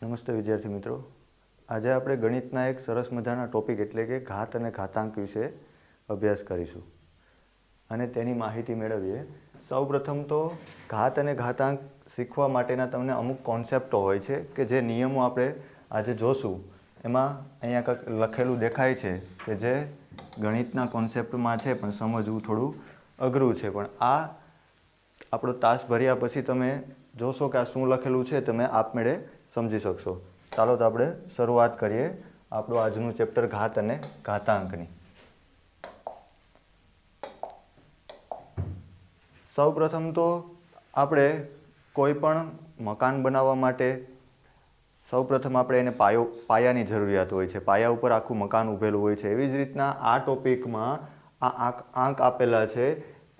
નમસ્તે વિદ્યાર્થી મિત્રો, આજે આપણે ગણિતના એક સરસ મજાના ટોપિક એટલે કે ઘાત અને ઘાતાંક વિશે અભ્યાસ કરીશું અને તેની માહિતી મેળવીએ. સૌપ્રથમ તો ઘાત અને ઘાતાંક શીખવા માટેના તમને અમુક કોન્સેપ્ટો હોય છે કે જે નિયમો આપણે આજે જોશું. એમાં અહીંયા કંઈક લખેલું દેખાય છે કે જે ગણિતના કોન્સેપ્ટમાં છે પણ સમજવું થોડું અઘરું છે, પણ આ આપણો તાસ ભર્યા પછી તમે જોશો કે આ શું લખેલું છે તમે આપમેળે સમજી શકશો. ચાલો તો આપણે શરૂઆત કરીએ આપણું આજનું ચેપ્ટર ઘાત અને ઘાતાંકની. સૌપ્રથમ તો આપણે કોઈ પણ મકાન બનાવવા માટે સૌપ્રથમ આપણે એને પાયાની જરૂરિયાત હોય છે. પાયા ઉપર આખું મકાન ઊભેલું હોય છે. એવી જ રીતના આ ટોપિકમાં આ આંક આપેલા છે,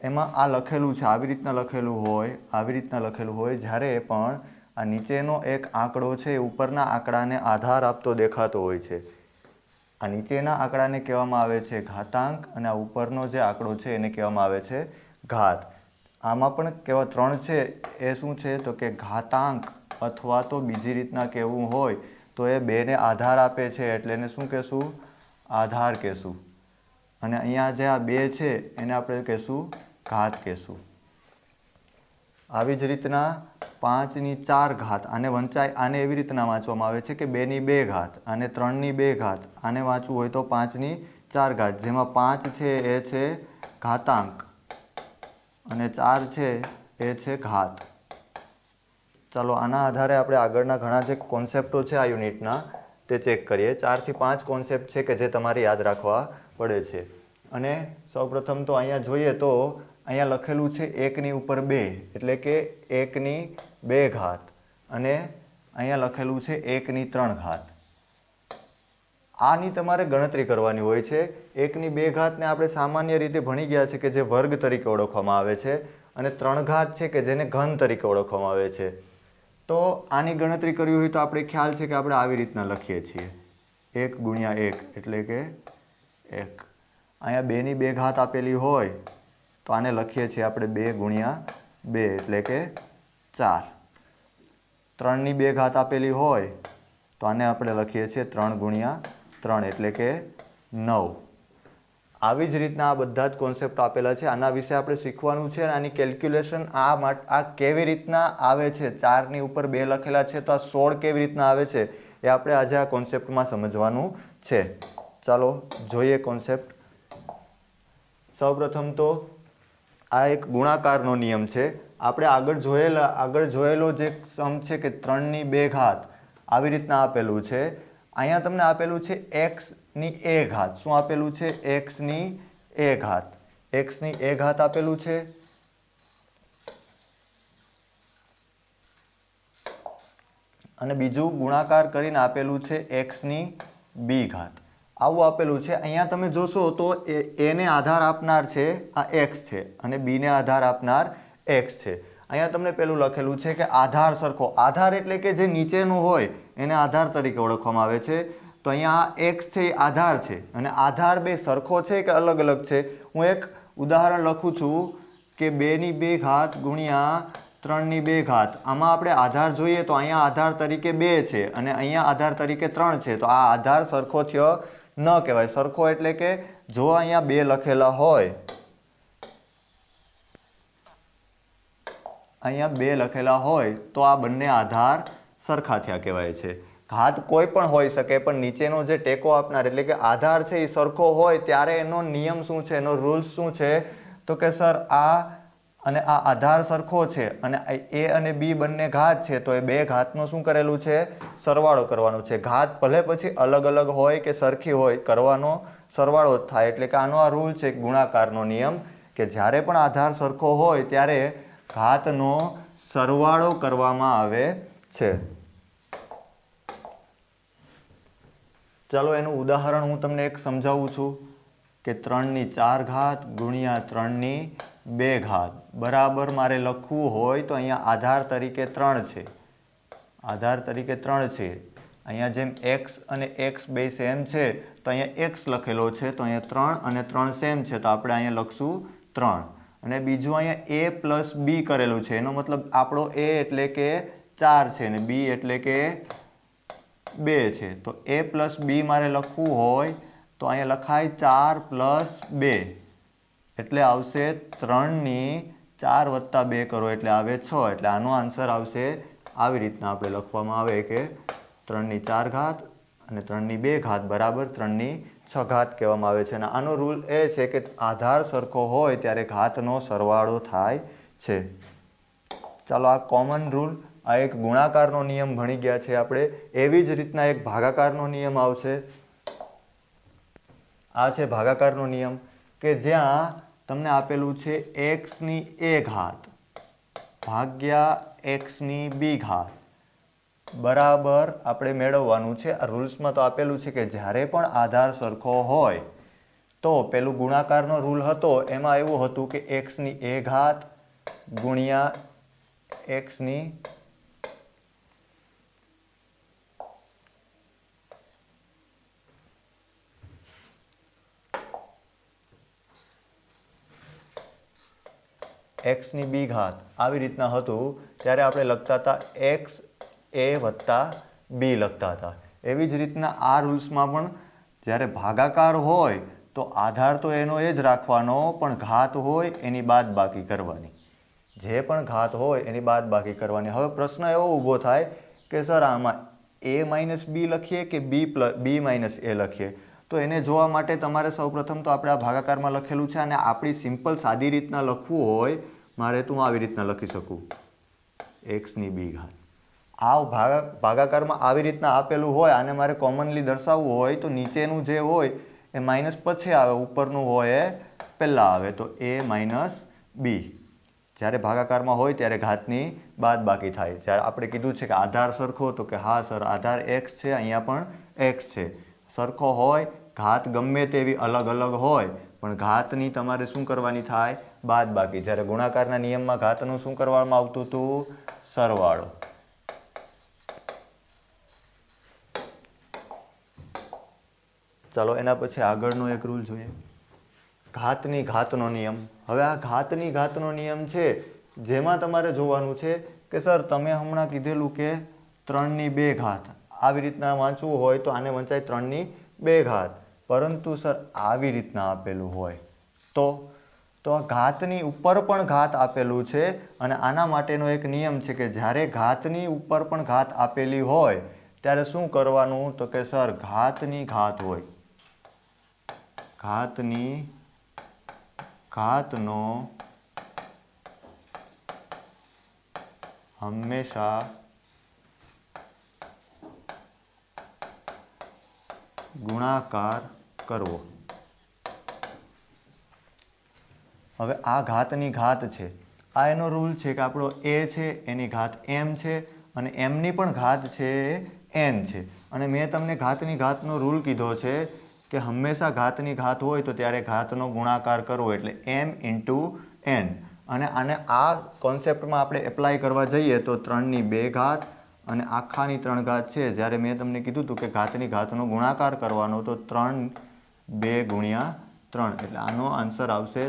એમાં આ લખેલું છે, આવી રીતના લખેલું હોય. જ્યારે પણ આ નીચેનો એક આંકડો છે એ ઉપરના આંકડાને આધાર આપતો દેખાતો હોય છે. આ નીચેના આંકડાને કહેવામાં આવે છે ઘાતાંક અને આ ઉપરનો જે આંકડો છે એને કહેવામાં આવે છે ઘાત. આમાં પણ કેવા ત્રણ છે, એ શું છે તો કે ઘાતાંક, અથવા તો બીજી રીતના કહેવું હોય તો એ બેને આધાર આપે છે એટલે એને શું કહેશું? આધાર કહેશું. અને અહીંયા જે આ બે છે એને આપણે કહેશું ઘાત કહેશું. આવી જ રીતના 5ની 4 ઘાત, આને વંચાય, આને એવી રીતના વાંચવામાં આવે છે કે 2ની 2 ઘાત, આને 3ની 2 ઘાત, આને વાંચવું હોય તો 5ની 4 ઘાત, જેમાં 5 છે એ છે ઘાતાંક અને 4 છે એ છે ઘાત. ચાલો આના આધારે આપણે આગળના ઘણા જે કોન્સેપ્ટો છે આ યુનિટના તે ચેક કરીએ. 4 થી 5 કોન્સેપ્ટ છે કે જે તમારે યાદ રાખવા પડે છે. અને સૌપ્રથમ તો અહીંયા જોઈએ તો અહીંયા લખેલું છે 1ની ઉપર 2 એટલે કે 1ની 2 ઘાત, અને અહીંયા લખેલું છે 1ની 3 ઘાત. આની તમારે ગણતરી કરવાની હોય છે. 1ની 2 ઘાતને આપણે સામાન્ય રીતે ભણી ગયા છે કે જે વર્ગ તરીકે ઓળખવામાં આવે છે, અને 3 ઘાત છે કે જેને ઘન તરીકે ઓળખવામાં આવે છે. તો આની ગણતરી કરવી હોય તો આપણે ખ્યાલ છે કે આપણે આવી રીતના લખીએ છીએ, 1 ગુણ્યા 1 એટલે કે 1. અહીંયા 2ની 2 ઘાત આપેલી હોય તો આને લખીએ છીએ આપણે 2 ગુણ્યા 2 એટલે કે 4. 3ની 2 ઘાત આપેલી હોય તો આને આપણે લખીએ છીએ 3 ગુણ્યા 3 એટલે કે 9. આવી જ રીતના આ બધા જ કોન્સેપ્ટ આપેલા છે. આના વિશે આપણે શીખવાનું છે. આની કેલ્ક્યુલેશન આ કેવી રીતના આવે છે, 4ની ઉપર 2 લખેલા છે તો આ 16 કેવી રીતના આવે છે એ આપણે આજે આ કોન્સેપ્ટમાં સમજવાનું છે. ચાલો જોઈએ કોન્સેપ્ટ. સૌપ્રથમ તો આ એક ગુણાકારનો નિયમ છે. આપણે આગળ જોયેલો જે સમ છે કે 3ની 2 ઘાત આવી રીતના આપેલું છે. અહીંયા તમને આપેલું છે xની a ઘાત. શું આપેલું છે? xની a ઘાત. xની a ઘાત આપેલું છે. અને બીજું ગુણાકાર કરીને આપેલું છે xની b ઘાત. આવું આપેલું છે. અહીંયા તમે જોશો તો a ને આધાર આપનાર છે આ x છે અને b ને આધાર આપનાર x છે. અહીંયા તમને પેલું લખેલું છે કે આધાર સરખો. આધાર એટલે કે જે નીચેનું હોય એને આધાર તરીકે ઓળખવામાં આવે છે. તો અહીંયા x છે એ આધાર છે, અને આધાર બે સરખો છે કે અલગ અલગ છે? હું એક ઉદાહરણ લખું છું કે 2ની 2 ઘાત ગુણ્યા 3ની 2 ઘાત. આમાં આપણે આધાર જોઈએ તો અહીંયા આધાર તરીકે 2 છે અને અહીંયા આધાર તરીકે 3 છે. તો આ આધાર સરખો થયો ન કહેવાય. સરખો એટલે કે જો અહીંયા 2 લખેલા હોય, અહીંયા 2 લખેલા હોય તો આ બંને આધાર સરખા થયા કહેવાય છે. ઘાત કોઈ પણ હોઈ શકે, પણ નીચેનો જે ટેકો આપનાર એટલે કે આધાર છે એ સરખો હોય ત્યારે એનો નિયમ શું છે, એનો રૂલ્સ શું છે? તો કે સર આ અને આ આધાર સરખો છે અને a અને b બંને ઘાત છે, તો એ બે ઘાતનો શું કરેલું છે? સરવાળો કરવાનો છે. ઘાત ભલે પછી અલગ અલગ હોય કે સરખી હોય, કરવાનો સરવાળો જ થાય. એટલે કે આનો આ રૂલ છે ગુણાકારનો નિયમ, કે જ્યારે પણ આધાર સરખો હોય ત્યારે ઘાતનો સરવાળો કરવામાં આવે છે. ચાલો એનું ઉદાહરણ હું તમને એક સમજાવું છું કે 3ની 4 ઘાત ગુણ્યા 3ની 2 ઘાત બરાબર મારે લખવું હોય તો અહીંયા આધાર તરીકે 3 છે. આધાર તરીકે 3 છે. અહીંયા જેમ x અને x બે સેમ છે તો અહીંયા x લખેલો છે, તો અહીંયા 3 અને 3 સેમ છે તો આપણે અહીંયા લખશું 3. અને બીજું અહીંયા a પ્લસ b કરેલું છે. એનો મતલબ આપણો a એટલે કે 4 છે અને b એટલે કે 2 છે, તો a પ્લસ બી મારે લખવું હોય તો અહીંયા લખાય 4 પ્લસ 2, એટલે આવશે 3ની 4 વત્તા 2 કરો એટલે આવે 6, એટલે આનો આન્સર આવશે આવી રીતના આપણે લખવામાં આવે કે 3ની 4 ઘાત અને 3ની 2 ઘાત બરાબર 3ની 6 ઘાત કહેવામાં આવે છે. અને આનો રૂલ એ છે કે આધાર સરખો હોય ત્યારે ઘાતનો સરવાળો થાય છે. ચાલો આ કોમન રૂલ, આ એક ગુણાકારનો નિયમ ભણી ગયા છે આપણે. એવી જ રીતના એક ભાગાકારનો નિયમ આવશે. આ છે ભાગાકારનો નિયમ કે જ્યાં તમને આપેલું છે xની a ઘાત ભાગ્યા xની b ઘાત બરાબર આપણે મેળવવાનું છે. આ રૂલ્સમાં તો આપેલું છે કે જ્યારે પણ આધાર સરખો હોય તો પેલું ગુણાકારનો રૂલ હતો એમાં એવું હતું કે xની a ઘાત ગુણ્યા xની b ઘાત આવી રીતના હતું. ત્યારે આપણે લખતા હતા x a વત્તા b લખતા હતા. એવી જ રીતના આ રૂલ્સમાં પણ જ્યારે ભાગાકાર હોય તો આધાર તો એનો એ જ રાખવાનો, પણ ઘાત હોય એની બાદબાકી કરવાની. જે પણ ઘાત હોય એની બાદબાકી કરવાની. હવે પ્રશ્ન એવો ઊભો થાય કે સર આમાં a માઇનસ b લખીએ કે b માઇનસ a લખીએ? તો એને જોવા માટે તમારે સૌપ્રથમ તો આપણે આ ભાગાકારમાં લખેલું છે અને આપણી સિમ્પલ સાદી રીતના લખવું હોય મારે તો હું આવી રીતના લખી શકું xની b ઘાત. આ ભાગાકારમાં આવી રીતના આપેલું હોય આને મારે કોમનલી દર્શાવવું હોય તો નીચેનું જે હોય એ માઇનસ પછી આવે, ઉપરનું હોય એ પહેલાં આવે. તો a માઇનસ b જ્યારે ભાગાકારમાં હોય ત્યારે ઘાતની બાદબાકી થાય. જ્યારે આપણે કીધું છે કે આધાર સરખો, તો કે હા સર આધાર x છે, અહીંયા પણ x છે. સરખો હોય, ઘાત ગમે તેવી અલગ અલગ હોય પણ ઘાતની તમારે શું કરવાની થાય? બાદબાકી. જ્યારે ગુણાકારના નિયમમાં ઘાતનું શું કરવામાં આવતું હતું? સરવાળો. ચાલો એના પછી આગળનો એક રૂલ જોઈએ, ઘાતની ઘાતનો નિયમ. હવે આ ઘાતની ઘાતનો નિયમ છે જેમાં તમારે જોવાનું છે કે સર તમે હમણાં કીધેલું કે 3ની 2 ઘાત આવી રીતના વાંચવું હોય તો આને વંચાય 3ની 2 ઘાત, પરંતુ સર આવી રીતના આપેલું હોય તો આ ઘાતની ઉપર પણ ઘાત આપેલું છે અને આના માટેનો એક નિયમ છે કે જ્યારે ઘાતની ઉપર પણ ઘાત આપેલી હોય ત્યારે શું કરવાનું? તો કે સર ઘાતની ઘાત હોય, ઘાતની ઘાતનો હંમેશા ગુણાકાર કરવો. હવે આ ઘાતની ઘાત છે, આ એનો રૂલ છે કે આપણો a છે એની ઘાત m છે અને mની પણ ઘાત છે n છે. અને મેં તમને ઘાતની ઘાતનો રૂલ કીધો છે કે હંમેશા ઘાતની ઘાત હોય તો ત્યારે ઘાતનો ગુણાકાર કરવો, એટલે m ઇન્ટુ n. અને આને આ કોન્સેપ્ટમાં આપણે એપ્લાય કરવા જઈએ તો 3ની 2 ઘાત અને આખાની 3 ઘાત છે. જ્યારે મેં તમને કીધું હતું કે ઘાતની ઘાતનો ગુણાકાર કરવાનો તો 3 2 ગુણ્યા 3, એટલે આનો આન્સર આવશે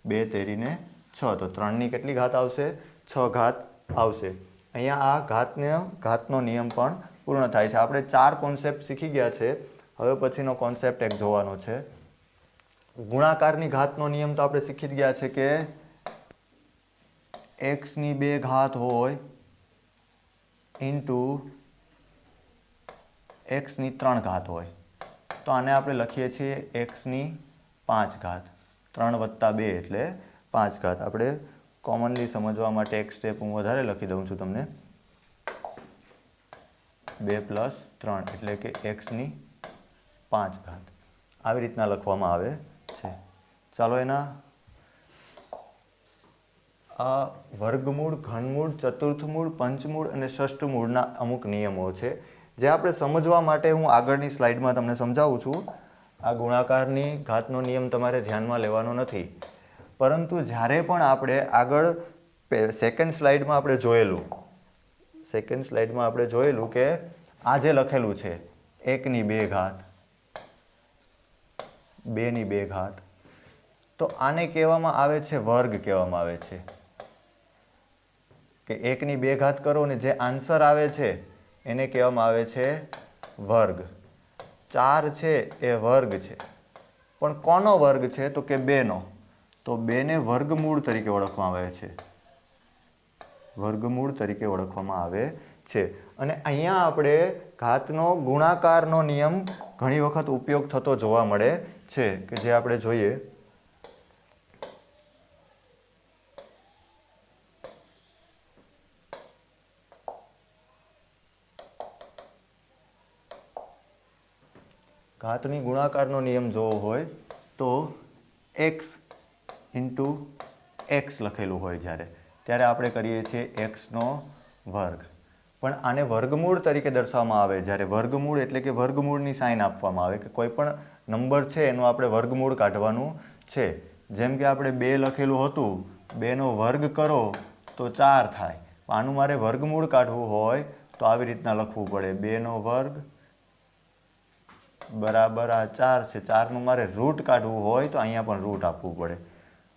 2 તેરીને 6. તો 3ની કેટલી ઘાત આવશે? 6 ઘાત આવશે. અહીંયા આ ઘાતનો નિયમ પણ પૂર્ણ થાય છે. આપણે 4 કોન્સેપ્ટ શીખી ગયા છે. હવે પછીનો કોન્સેપ્ટ એક જોવાનો છે. ગુણાકારની ઘાતનો નિયમ તો આપણે શીખી જ ગયા છે કે xની 2 ઘાત હોય ઇન્ટુ xની 3 ઘાત હોય તો આને આપણે લખીએ છીએ xની 5 ઘાત. 3 વત્તા 2 એટલે 5 ઘાત. આપણે કોમનલી સમજવા માટે એક સ્ટેપ હું વધારે લખી દઉં છું તમને. 2 પ્લસ 3 એટલે કે xની 5 ઘાત. આવી રીતના લખવામાં આવે છે. ચાલો એના આ વર્ગમૂળ, ઘનમૂળ, ચતુર્થમૂળ, પંચમૂળ અને ષષ્ઠમૂળના અમુક નિયમો છે જે આપણે સમજવા માટે હું આગળની સ્લાઇડમાં તમને સમજાવું છું. આ ગુણાકારની ઘાતનો નિયમ તમારે ધ્યાનમાં લેવાનો નથી, પરંતુ જ્યારે પણ આપણે આગળ સેકન્ડ સ્લાઇડમાં આપણે જોયેલું કે આ જે લખેલું છે 1ની 2 ઘાત 2ની 2 ઘાત, તો આને કહેવામાં આવે છે વર્ગ કહેવામાં આવે છે. કે 1ની 2 ઘાત કરો ને જે આન્સર આવે છે એને કહેવામાં આવે છે વર્ગ. 4 છે એ વર્ગ છે, પણ કોનો વર્ગ છે તો કે 2નો. તો 2ને વર્ગમૂળ તરીકે ઓળખવામાં આવે છે, વર્ગમૂળ તરીકે ઓળખવામાં આવે છે. અને અહીંયા આપણે ઘાતનો ગુણાકારનો નિયમ ઘણી વખત ઉપયોગ થતો જોવા મળે છે, કે જે આપણે જોઈએ. ઘાતની ગુણાકારનો નિયમ જોવો હોય તો x ઇન્ટુ એક્સ લખેલું હોય ત્યારે આપણે કરીએ છીએ એક્સનો વર્ગ. પણ આને વર્ગમૂળ તરીકે દર્શાવવામાં આવે જ્યારે વર્ગમૂળ એટલે કે વર્ગમૂળની સાઇન આપવામાં આવે કે કોઈ પણ નંબર છે એનું આપણે વર્ગમૂળ કાઢવાનું છે. જેમ કે આપણે 2 લખેલું હતું, 2નો વર્ગ કરો તો 4 થાય. આનું મારે વર્ગમૂળ કાઢવું હોય તો આવી રીતના લખવું પડે, 2નો વર્ગ બરાબર આ 4 છે. 4નું મારે રૂટ કાઢવું હોય તો અહીંયા પણ રૂટ આપવું પડે.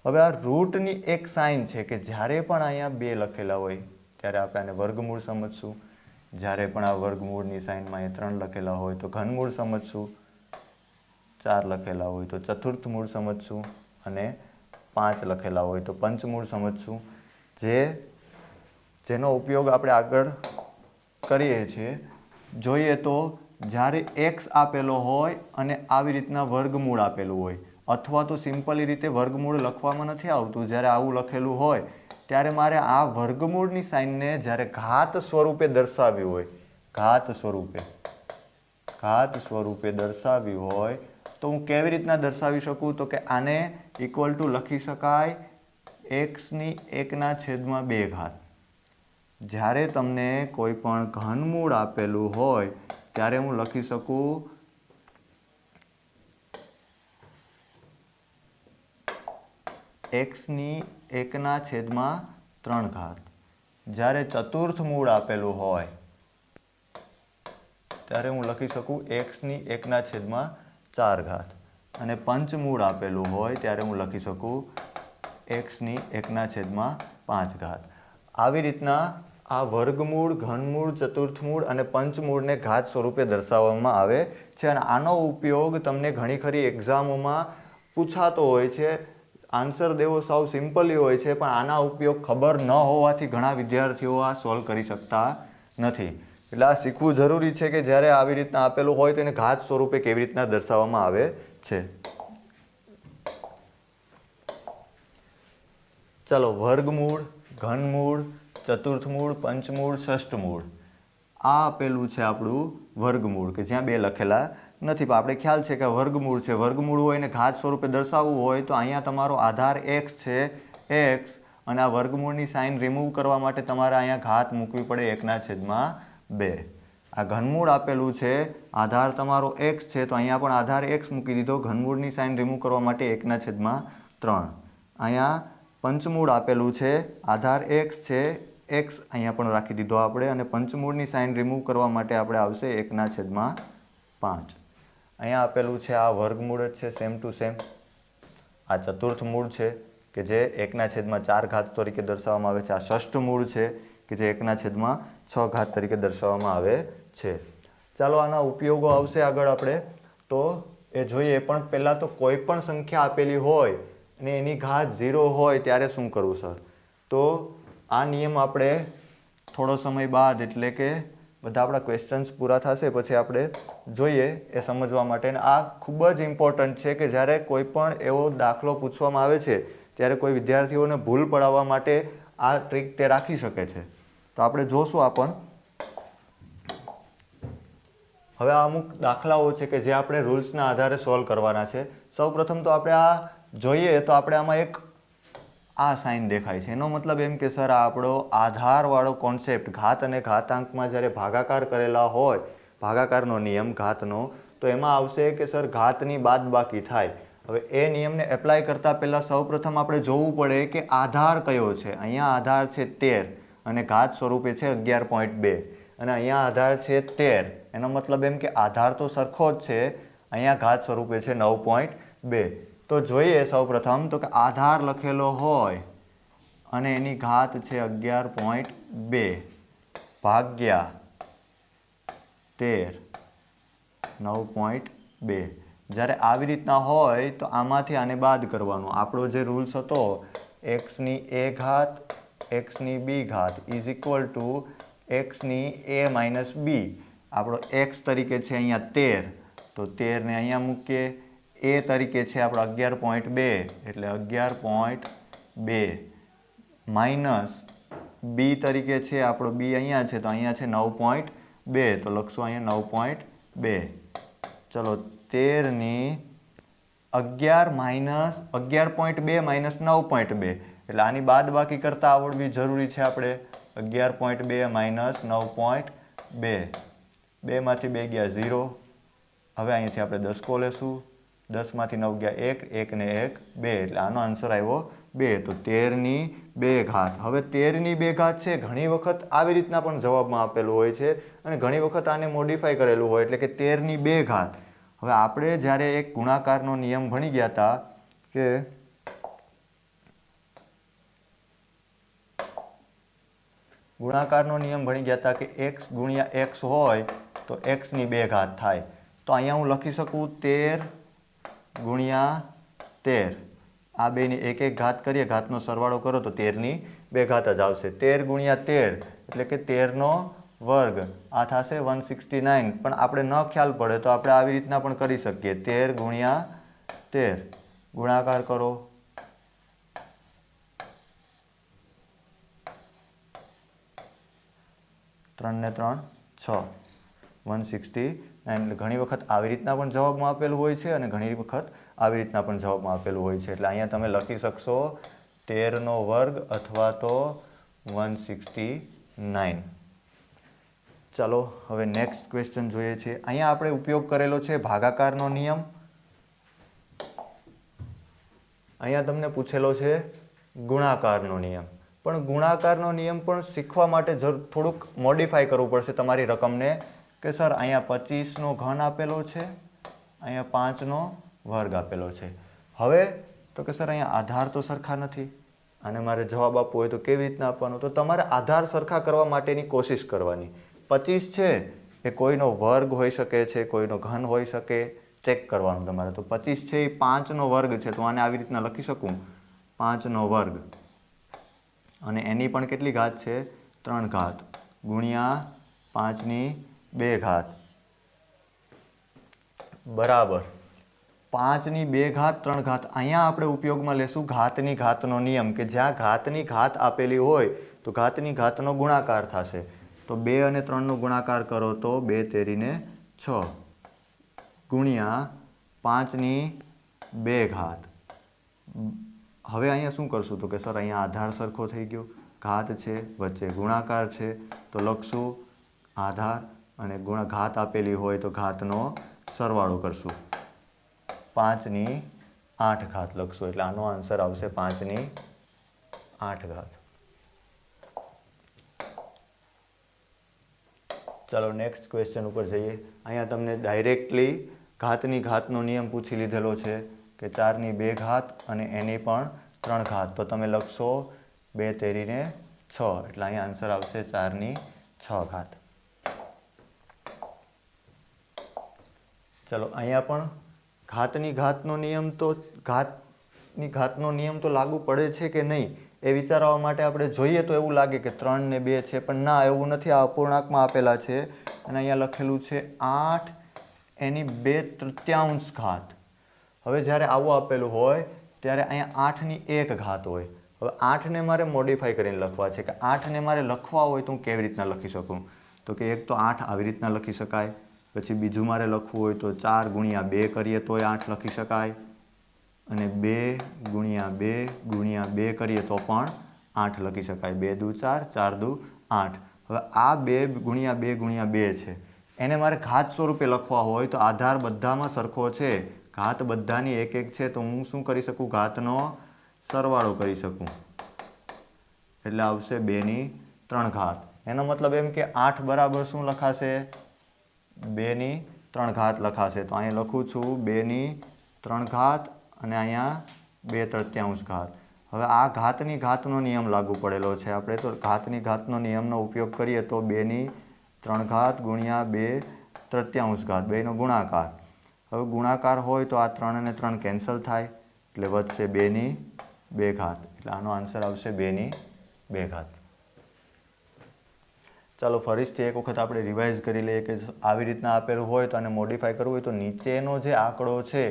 હવે આ રૂટની એક સાઇન છે કે જ્યારે પણ અહીંયા 2 લખેલા હોય ત્યારે આપણે આને વર્ગમૂળ સમજશું. જ્યારે પણ આ વર્ગમૂળની સાઇનમાં એ 3 લખેલા હોય તો ઘનમૂળ સમજશું, 4 લખેલા હોય તો ચતુર્થ મૂળ સમજશું, અને 5 લખેલા હોય તો પંચમૂળ સમજશું. જેનો ઉપયોગ આપણે આગળ કરીએ છીએ. જોઈએ તો જ્યારે એક્સ આપેલો હોય અને આવી રીતના વર્ગમૂળ આપેલું હોય, અથવા તો સિમ્પલી રીતે વર્ગમૂળ લખવામાં નથી આવતું, જ્યારે આવું લખેલું હોય ત્યારે મારે આ વર્ગમૂળની સાઇનને જ્યારે ઘાત સ્વરૂપે દર્શાવ્યું હોય, ઘાત સ્વરૂપે દર્શાવ્યું હોય તો હું કેવી રીતના દર્શાવી શકું તો કે આને ઇક્વલ ટુ લખી શકાય એક્સની 1/2. જ્યારે તમને કોઈ પણ ઘનમૂળ આપેલું હોય ત્યારે હું લખી શકું એક્સની 1/3. જ્યારે ચતુર્થ મૂળ આપેલું હોય ત્યારે હું લખી શકું એક્સની 1/4. અને પંચમૂળ આપેલું હોય ત્યારે હું લખી શકું એક્સની 1/5. આવી રીતના આ વર્ગમૂળ, ઘનમૂળ, ચતુર્થમૂળ અને પંચમૂળને ઘાત સ્વરૂપે દર્શાવવામાં આવે છે. અને આનો ઉપયોગ તમને ઘણી ખરી એક્ઝામોમાં પૂછાતો હોય છે. આન્સર દેવો સાવ સિમ્પલી હોય છે, પણ આના ઉપયોગ ખબર ન હોવાથી ઘણા વિદ્યાર્થીઓ આ સોલ્વ કરી શકતા નથી. એટલે આ શીખવું જરૂરી છે કે જ્યારે આવી રીતના આપેલું હોય તો એને ઘાત સ્વરૂપે કેવી રીતના દર્શાવવામાં આવે છે. ચલો, વર્ગમૂળ, ઘનમૂળ, ચતુર્થમૂળ, પંચમૂળ, ષષ્ઠમૂળ, આ આપેલું છે આપણું વર્ગમૂળ કે જ્યાં 2 લખેલા નથી. પણ આપણે ખ્યાલ છે કે વર્ગમૂળ છે. વર્ગમૂળ હોય એને ઘાત સ્વરૂપે દર્શાવવું હોય તો અહીંયા તમારો આધાર એક્સ છે, એક્સ, અને આ વર્ગમૂળની સાઇન રિમૂવ કરવા માટે તમારે અહીંયા ઘાત મૂકવી પડે 1/2. આ ઘનમૂળ આપેલું છે, આધાર તમારો એક્સ છે તો અહીંયા પણ આધાર એક્સ મૂકી દીધો. ઘનમૂળની સાઇન રિમૂવ કરવા માટે 1/3. અહીંયા પંચમૂળ આપેલું છે, આધાર એક્સ છે, એક્સ અહીંયા પણ રાખી દીધો આપણે, અને પંચમૂળની સાઇન રિમૂવ કરવા માટે આપણે આવશે 1/5. અહીંયા આપેલું છે આ વર્ગમૂળ જ છે, સેમ ટુ સેમ. આ ચતુર્થ મૂળ છે કે જે 1/4 તરીકે દર્શાવવામાં આવે છે. આ ષષ્ઠ મૂળ છે કે જે 1/6 તરીકે દર્શાવવામાં આવે છે. ચાલો, આના ઉપયોગો આવશે આગળ આપણે તો એ જોઈએ. પણ પહેલાં તો કોઈ પણ સંખ્યા આપેલી હોય અને એની ઘાત 0 હોય ત્યારે શું કરવું સર? તો આ નિયમ આપણે થોડો સમય બાદ, એટલે કે બધા આપણા ક્વેશ્ચન્સ પૂરા થશે પછી આપણે જોઈએ એ સમજવા માટે. આ ખૂબ જ ઇમ્પોર્ટન્ટ છે કે જ્યારે કોઈ પણ એવો દાખલો પૂછવામાં આવે છે ત્યારે કોઈ વિદ્યાર્થીઓને ભૂલ પડાવવા માટે આ ટ્રીક તે રાખી શકે છે. તો આપણે જોશું આ પણ. હવે આ અમુક દાખલાઓ છે કે જે આપણે રૂલ્સના આધારે સોલ્વ કરવાના છે. સૌપ્રથમ તો આપણે આ જોઈએ તો આપણે આમાં એક આ સાઇન દેખાય છે. એનો મતલબ એમ કે સર આ આપણો આધારવાળો કોન્સેપ્ટ, ઘાત અને ઘાતાંકમાં જ્યારે ભાગાકાર કરેલા હોય, ભાગાકારનો નિયમ ઘાતનો, તો એમાં આવશે કે સર ઘાતની બાદબાકી થાય. હવે એ નિયમને એપ્લાય કરતાં પહેલાં સૌપ્રથમ આપણે જોવું પડે કે આધાર કયો છે. અહીંયા આધાર છે 13 અને ઘાત સ્વરૂપે છે 11.2, અને અહીંયા આધાર છે 13. એનો મતલબ એમ કે આધાર તો સરખો જ છે, અહીંયા ઘાત સ્વરૂપે છે 9.2. તો જોઈએ સૌપ્રથમ તો કે આધાર લખેલો હોય અને એની ઘાત છે 11.2 ભાગ્યા 13 9.2. જ્યારે આવી રીતના હોય તો આમાંથી આને બાદ કરવાનું. આપણો જે રૂલ્સ હતો એક્સની એ ઘાત એક્સની બી ઘાત ઇઝ ઇક્વલ ટુ એક્સની એ માઇનસ બી. આપણો એક્સ તરીકે છે અહીંયા 13, તો 13ને અહીંયા મૂકીએ. એ તરીકે છે આપણો 11.2 એટલે 11.2 માઇનસ બી તરીકે છે આપણો બી અહીંયા છે તો અહીંયા છે 9.2, તો લખશું અહીંયા 9.2. ચલો 13ની 11 માઇનસ 11.2 માઇનસ 9.2 એટલે આની બાદ બાકી કરતાં આવડવી જરૂરી છે આપણે. 11.2 માઇનસ 9.2, 2માંથી 2 ગયા 0. હવે અહીંયાથી આપણે 10 કો લેશું. 10માંથી 9 ગયા 1, 1 ને 1 2 એટલે આનો આન્સર આવ્યો 2. તો 13ની 2 ઘાત. હવે 13ની 2 ઘાત છે ઘણી વખત આવી રીતના પણ જવાબમાં આપેલું હોય છે અને ઘણી વખત આને મોડિફાઈ કરેલું હોય એટલે કે 13ની 2 ઘાત. હવે આપણે જ્યારે એક ગુણાકારનો નિયમ ભણી ગયા હતા કે x ગુણ્યા x હોય તો xની 2 ઘાત થાય. તો અહીંયા હું લખી શકું 13 ગુણ્યા 13. આ બેની એક એક ઘાત કરીએ, ઘાતનો સરવાળો કરો તો 13ની 2 ઘાત જ આવશે. 13 ગુણ્યા 13 એટલે કે 13નો વર્ગ, આ થશે 169. પણ આપણે ન ખ્યાલ પડે તો આપણે આવી રીતના પણ કરી શકીએ. 13 ગુણ્યા 13 ગુણાકાર કરો. 3 ને 3 6, 169. એટલે ઘણી વખત આવી રીતના પણ જવાબમાં આપેલું હોય છે અને ઘણી વખત આવી રીતના પણ જવાબમાં આપેલું હોય છે. એટલે અહીંયા તમે લખી શકશો 13નો વર્ગ અથવા તો 169. ચાલો હવે નેક્સ્ટ ક્વેશ્ચન જોઈએ છે. અહીંયા આપણે ઉપયોગ કરેલો છે ભાગાકારનો નિયમ. અહીંયા તમને પૂછેલો છે ગુણાકારનો નિયમ. પણ ગુણાકારનો નિયમ પણ શીખવા માટે થોડુંક મોડિફાઈ કરવું પડશે તમારી રકમને કે સર અહીંયા 25નો ઘન આપેલો છે, અહીંયા 5નો વર્ગ આપેલો છે. હવે તો કે સર અહીંયા આધાર તો સરખા નથી અને મારે જવાબ આપવો હોય તો કેવી રીતના આપવાનો? તો તમારે આધાર સરખા કરવા માટેની કોશિશ કરવાની. 25 છે એ કોઈનો વર્ગ હોઈ શકે છે, કોઈનો ઘન હોઈ શકે, ચેક કરવાનું તમારે. તો 25 છે એ 5નો વર્ગ છે તો આને આવી રીતના લખી શકું 5નો વર્ગ અને એની પણ કેટલી ઘાત છે 3 ઘાત ગુણ્યા 5ની 2 ઘાત બરાબર 5ની 2 ઘાત 3 ઘાત. અહીંયા આપણે ઉપયોગમાં લેશું ઘાતની ઘાતનો નિયમ કે જ્યાં ઘાતની ઘાત આપેલી હોય તો ઘાતની ઘાતનો ગુણાકાર થશે. તો 2 અને 3નો ગુણાકાર કરો તો 2 તેરીને 6 ગુણ્યા 5ની 2 ઘાત. હવે અહીંયા શું કરશું તો કે સર અહીંયા આધાર સરખો થઈ ગયો, ઘાત છે વચ્ચે ગુણાકાર છે તો લખશું આધાર અને ઘાત આપેલી હોય તો ઘાતનો સરવાળો કરશું. 5ની 8 ઘાત લખશું એટલે આનો આન્સર આવશે 5ની 8 ઘાત. ચાલો નેક્સ્ટ ક્વેશ્ચન ઉપર જઈએ. અહીંયા તમને ડાયરેક્ટલી ઘાતની ઘાતનો નિયમ પૂછી લીધેલો છે કે 4ની 2 ઘાત અને એની પણ 3 ઘાત. તો તમે લખશો 2 તેરીને 6 એટલે અહીંયા આન્સર આવશે 4ની 6 ઘાત. ચલો અહીંયા પણ ઘાતની ઘાતનો નિયમ તો લાગુ પડે છે કે નહીં એ વિચારવા માટે આપણે જોઈએ તો એવું લાગે કે 3 ને 2 છે, પણ ના એવું નથી. આ અપૂર્ણાંકમાં આપેલા છે અને અહીંયા લખેલું છે 8 એની 2/3 ઘાત. હવે જ્યારે આવું આપેલું હોય ત્યારે અહીંયા 8ની 1 ઘાત હોય. હવે 8ને મારે મોડિફાઈ કરીને લખવા છે કે 8ને મારે લખવા હોય તો હું કેવી રીતના લખી શકું? તો કે એક તો 8 આવી રીતના લખી શકાય, પછી બીજું મારે લખવું હોય તો 4 ગુણ્યા 2 કરીએ તોય 8 લખી શકાય અને 2 ગુણ્યા 2 કરીએ તો પણ 8 લખી શકાય. 2 દુ 4, 4 દુ 8. હવે આ 2 ગુણ્યા 2 છે એને મારે ઘાત સ્વરૂપે લખવા હોય તો આધાર બધામાં સરખો છે, ઘાત બધાની એક એક છે, તો હું શું કરી શકું? ઘાતનો સરવાળો કરી શકું એટલે આવશે 2ની 3 ઘાત. એનો મતલબ એમ કે 8 બરાબર શું લખાશે? 2ની 3 ઘાત લખાશે. તો અહીંયા લખું છું 2ની 3 ઘાત અને અહીંયા 2/3 ઘાત. હવે આ ઘાતની ઘાતનો નિયમ લાગુ પડેલો છે આપણે, તો ઘાતની ઘાતનો નિયમનો ઉપયોગ કરીએ તો 2ની 3 ઘાત ગુણ્યા 2 તૃતીયાંશ ઘાત, બેનો ગુણાકાર. હવે ગુણાકાર હોય તો આ 3 અને 3 કેન્સલ થાય એટલે વધશે 2 ઘાત. એટલે આનો આન્સર આવશે 2 ઘાત. ચાલો ફરીથી એક વખત આપણે રિવાઇઝ કરી લઈએ કે આવી રીતના આપેલું હોય તો આને મોડિફાઈ કરવું હોય તો નીચેનો જે આંકડો છે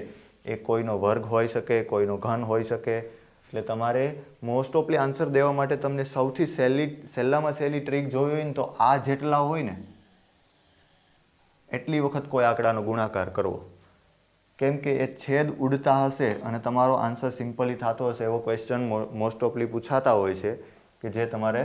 એ કોઈનો વર્ગ હોઈ શકે, કોઈનો ઘન હોઈ શકે. એટલે તમારે મોસ્ટ ઓફલી આન્સર દેવા માટે તમને સૌથી સહેલામાં સહેલી ટ્રીક જોઈ હોય ને તો આ જેટલા હોય ને એટલી વખત કોઈ આંકડાનો ગુણાકાર કરવો. કેમ કે એ છેદ ઉડતા હશે અને તમારો આન્સર સિમ્પલી થતો હશે એવો ક્વેશ્ચન મોસ્ટ ઓફલી પૂછાતા હોય છે કે જે તમારે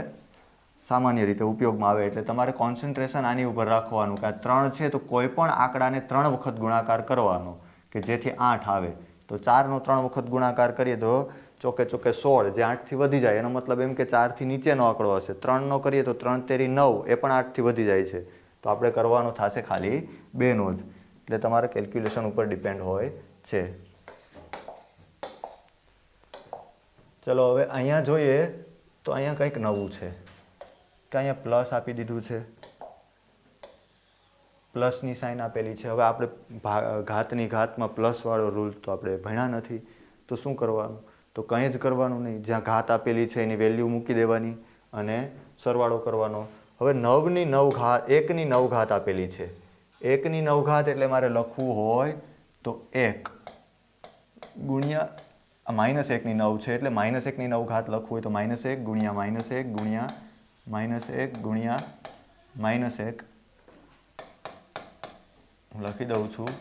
સામાન્ય રીતે ઉપયોગમાં આવે. એટલે તમારે કોન્સન્ટ્રેશન આની ઉપર રાખવાનું કે આ 3 છે તો કોઈ પણ આંકડાને 3 વખત ગુણાકાર કરવાનો કે જેથી 8 આવે. તો 4નો 3 વખત ગુણાકાર કરીએ તો ચોકે 16, જે 8થી વધી જાય. એનો મતલબ એમ કે 4થી નીચેનો આંકડો હશે. 3નો કરીએ તો 3 તેરી 9, એ પણ 8થી વધી જાય છે. તો આપણે કરવાનો થશે ખાલી 2નો જ. એટલે તમારે કેલ્ક્યુલેશન ઉપર ડિપેન્ડ હોય છે. ચલો હવે અહીંયા જોઈએ તો અહીંયા કંઈક નવું છે કે અહીંયા પ્લસ આપી દીધું છે, પ્લસની સાઇન આપેલી છે. હવે આપણે ઘાતની ઘાતમાં પ્લસવાળો રૂલ તો આપણે ભણ્યા નથી, તો શું કરવાનું? તો કંઈ જ કરવાનું નહીં. જ્યાં ઘાત આપેલી છે એની વેલ્યુ મૂકી દેવાની અને સરવાળો કરવાનો. હવે 9ની 9 ઘાત, 1ની 9 ઘાત આપેલી છે. 1ની 9 ઘાત એટલે મારે લખવું હોય તો 1 ગુણ્યા -1ની 9 છે એટલે -1ની 9 ઘાત લખવું હોય તો -1 ગુણ્યા -1 ગુણ્યા -1 ગુણ્યા -1 હું લખી દઉં છું.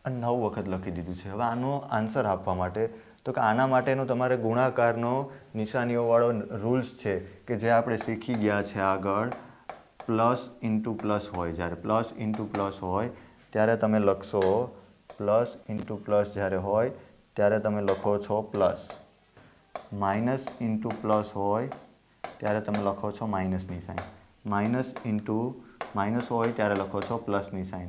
અને 9 વખત લખી દીધું છે. હવે આનો આન્સર આપવા માટે તો કે આના માટેનો તમારે ગુણાકારનો નિશાનીઓવાળો રૂલ્સ છે કે જે આપણે શીખી ગયા છે આગળ. પ્લસ ઇન્ટુ પ્લસ હોય, જ્યારે પ્લસ ઇન્ટુ પ્લસ હોય ત્યારે તમે લખશો પ્લસ ઇન્ટુ પ્લસ, જ્યારે હોય ત્યારે તમે લખો છો પ્લસ. માઇનસ ઇન્ટુ પ્લસ હોય ત્યારે તમે લખો છો માઇનસની સાઇન. માઇનસ ઇન્ટુ માઇનસ હોય ત્યારે લખો છો પ્લસની સાઇન.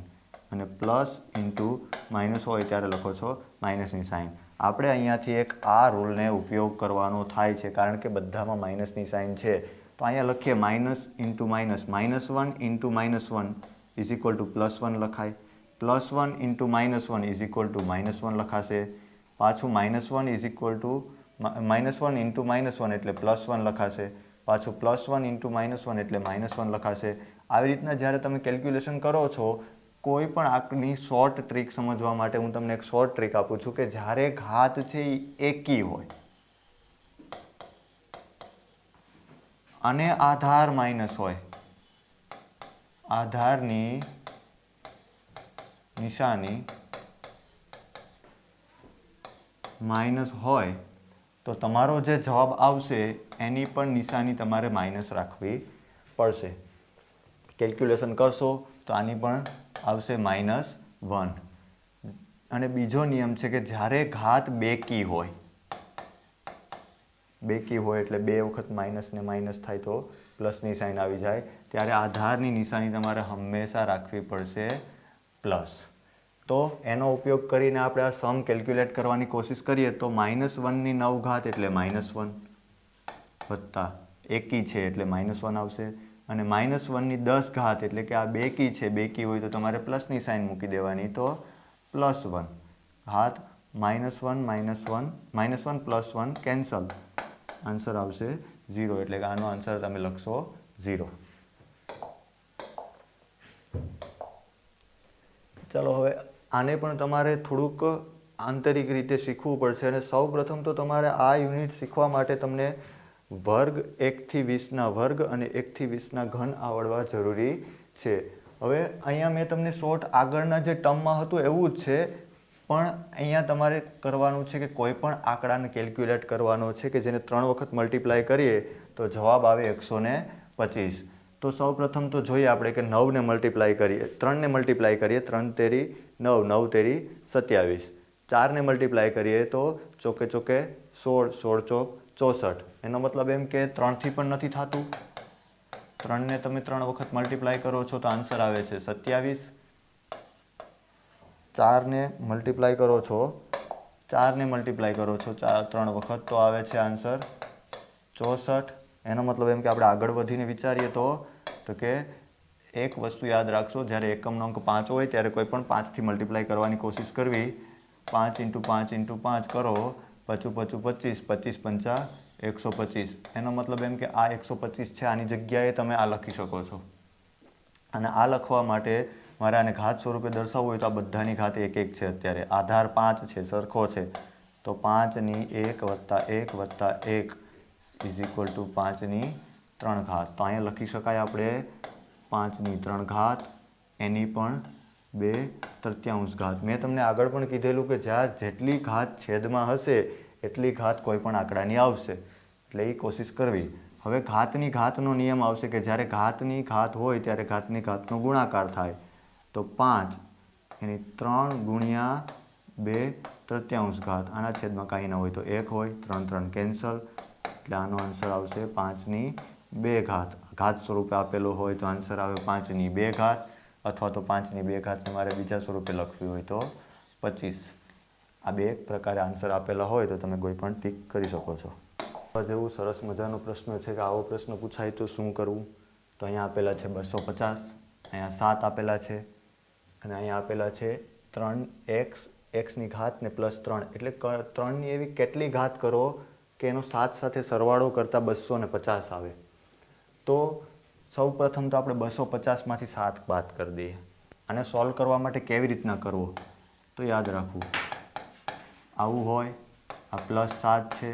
અને પ્લસ ઇન્ટુ માઇનસ હોય ત્યારે લખો છો માઇનસની સાઇન. આપણે અહીંયાથી એક આ રૂલને ઉપયોગ કરવાનો થાય છે કારણ કે બધામાં માઇનસની સાઇન છે. તો અહીંયા લખીએ minus into minus. -1 into -1 is equal two +1 લખાય. +1 ઇન્ટુ -1 ઇઝ ઇક્વલ ટુ -1 લખાશે. પાછું -1 ઇઝ ઇક્વલ ટુ -1 ઇન્ટુ -1 એટલે +1 લખાશે. પાછું +1 ઇન્ટુ -1 એટલે -1 લખાશે. આવી રીતના જ્યારે તમે કેલ્ક્યુલેશન કરો છો, કોઈ પણ આંકની શોર્ટ ટ્રીક સમજવા માટે હું તમને એક શોર્ટ ટ્રીક આપું છું કે જ્યારે ઘાત છે એ એકી હોય અને આધાર માઇનસ હોય, આધારની નિશાની માઇનસ હોય તો તમારો જે જવાબ આવશે એની પણ નિશાની તમારે માઇનસ રાખવી પડશે. કેલ્ક્યુલેશન કરશો તો આની પણ આવશે -1. અને બીજો નિયમ છે કે જ્યારે ઘાત બેકી હોય, બેકી હોય એટલે 2 વખત માઇનસ ને માઇનસ થાય તો પ્લસની સાઇન આવી જાય, ત્યારે આધારની નિશાની તમારે હંમેશા રાખવી પડશે પ્લસ. તો એનો ઉપયોગ કરીને આપણે આ સમ કેલ્ક્યુલેટ કરવાની કોશિશ કરીએ તો -1ની 9 ઘાત એટલે -1 વત્તા એકી છે એટલે -1 આવશે. અને -1ની 10 ઘાત એટલે કે આ બેકી છે, બેકી હોય તો તમારે પ્લસની સાઇન મૂકી દેવાની તો +1 ઘાત -1 + 1 કેન્સલ. આન્સર આવશે 0. એટલે કે આનો આન્સર તમે લખશો 0. ચાલો હવે આને પણ તમારે થોડુંક આંતરિક રીતે શીખવું પડશે. અને સૌ પ્રથમ તો તમારે આ યુનિટ શીખવા માટે તમને વર્ગ 1થી 20ના વર્ગ અને 1થી 20ના ઘન આવડવા જરૂરી છે. હવે અહીંયા મેં તમને શોર્ટ આગળના જે ટર્મમાં હતું એવું જ છે, પણ અહીંયા તમારે કરવાનું છે કે કોઈ પણ આંકડાને કેલ્ક્યુલેટ કરવાનો છે કે જેને 3 વખત મલ્ટીપ્લાય કરીએ તો જવાબ આવે 125. તો સૌ પ્રથમ તો જોઈએ આપણે કે 9ને મલ્ટીપ્લાય કરીએ, 3ને મલ્ટીપ્લાય કરીએ, 3 તેરી 9, 9 તેરી 27. 4ને મલ્ટીપ્લાય કરીએ તો ચોકે 16, 16 ચોક 64. એનો મતલબ એમ કે 3થી પણ નથી થતું. 3ને તમે 3 વખત મલ્ટીપ્લાય કરો છો તો આન્સર આવે છે 27. 4ને મલ્ટીપ્લાય કરો છો 4ને મલ્ટીપ્લાય કરો છો 3 વખત તો આવે છે આન્સર 64. એનો મતલબ એમ કે આપણે આગળ વધીને વિચારીએ તો કે એક વસ્તુ યાદ રાખશો, જ્યારે એકમનો અંક 5 હોય ત્યારે કોઈ પણ 5થી મલ્ટીપ્લાય કરવાની કોશિશ કરવી. 5 × 5 × 5 કરો, 5 5 25, 25 પંચા 125. એનો મતલબ એમ કે આ 125 છે, આની જગ્યાએ તમે આ લખી શકો છો. અને આ લખવા માટે મારે આને ઘાત સ્વરૂપે દર્શાવવું હોય તો આ બધાની ઘાત 1 1 છે. અત્યારે આધાર 5 છે, સરખો છે, તો 5ની 1 + 1 + 1 = 5ની 3 ઘાત. તો અહીંયા લખી શકાય આપણે 5ની 3 ઘાત, એની પણ 2/3 ઘાત. મેં તમને આગળ પણ કીધેલું કે જ્યાં જેટલી ઘાત છેદમાં હશે એટલી ઘાત કોઈ પણ આંકડાની આવશે, એટલે એ કોશિશ કરવી. હવે ઘાતની ઘાતનો નિયમ આવશે કે જ્યારે ઘાતની ઘાત હોય ત્યારે ઘાતની ઘાતનો ગુણાકાર થાય. તો 5 એની 3 × 2/3 ઘાત. આના છેદમાં કાંઈ ન હોય તો 1 હોય, 3 3 કેન્સલ, એટલે આનો આન્સર આવશે 5ની 2 ઘાત. ઘાત સ્વરૂપે આપેલો હોય તો આન્સર આવે 5ની 2 ઘાત, અથવા તો 5ની 2 ઘાતને મારે બીજા સ્વરૂપે લખવી હોય તો 25. આ બે પ્રકારે આન્સર આપેલા હોય તો તમે કોઈ પણ ટીક કરી શકો છો. જેવું સરસ મજાનો પ્રશ્ન છે કે આવો પ્રશ્ન પૂછાય તો શું કરવું. તો અહીંયા આપેલા છે 250, અહીંયા 7 આપેલા છે, અને અહીંયા આપેલા છે 3x, xની ઘાત ને +3, એટલે 3ની એવી કેટલી ઘાત કરો કે એનો 7 સાથે સરવાળો કરતાં 250 આવે. તો સૌ પ્રથમ તો આપણે 250માંથી 7 બાદ કરી દઈએ. આને સોલ્વ કરવા માટે કેવી રીતના કરવો તો યાદ રાખવું, આવું હોય, આ +7 છે,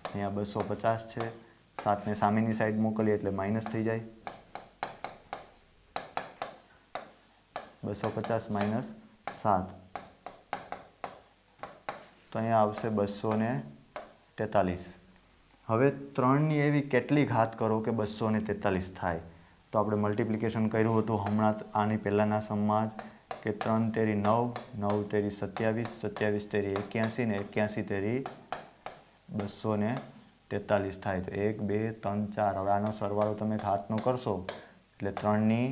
અહીંયા 250 છે, 7ને સામેની સાઈડ મોકલીએ એટલે માઇનસ થઈ જાય. 250 - 7, તો અહીંયા આવશે 243. હવે 3ની એવી કેટલી ઘાત કરો કે 243 થાય. તો આપણે મલ્ટિપ્લિકેશન કર્યું હતું હમણાં આની પહેલાંના સમમાં જ, કે 3 તેરી 9, 9 તેરી 27, 27 તેરી 81 ને 81 તેરી 243 થાય. તો 1 2 3 4. હવે આનો સરવાળો તમે ઘાતનો કરશો એટલે 3ની